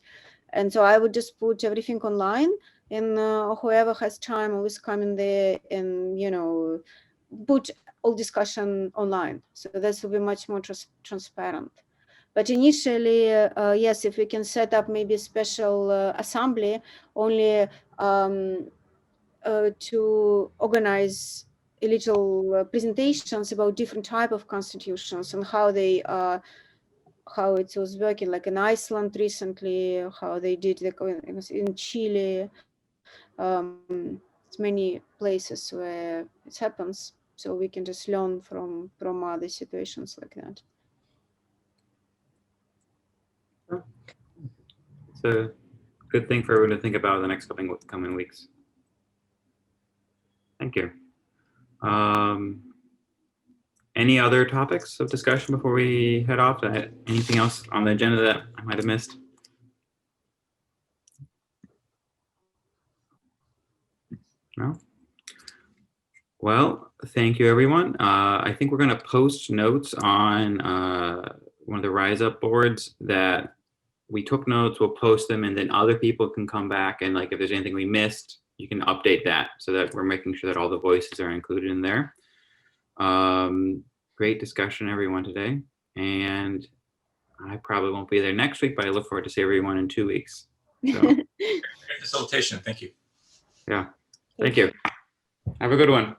And so I would just put everything online, and whoever has time always come in there and, you know, put all discussion online. So this will be much more transparent. But initially, yes, if we can set up maybe a special assembly only to organize a little presentations about different type of constitutions and how they how it was working, like in Iceland recently, how they did in Chile. It's many places where it happens, so we can just learn from other situations like that. It's a good thing for everyone to think about in the next coming weeks. Thank you. Any other topics of discussion before we head off? Anything else on the agenda that I might have missed? No? Well, thank you, everyone. I think we're going to post notes on one of the Rise Up boards that we took notes. We'll post them, and then other people can come back and, like, if there's anything we missed, you can update that so that we're making sure that all the voices are included in there. Great discussion, everyone, today. And I probably won't be there next week, but I look forward to see everyone in 2 weeks. So, Great facilitation. Thank you. yeah. Thank you. Have a good one.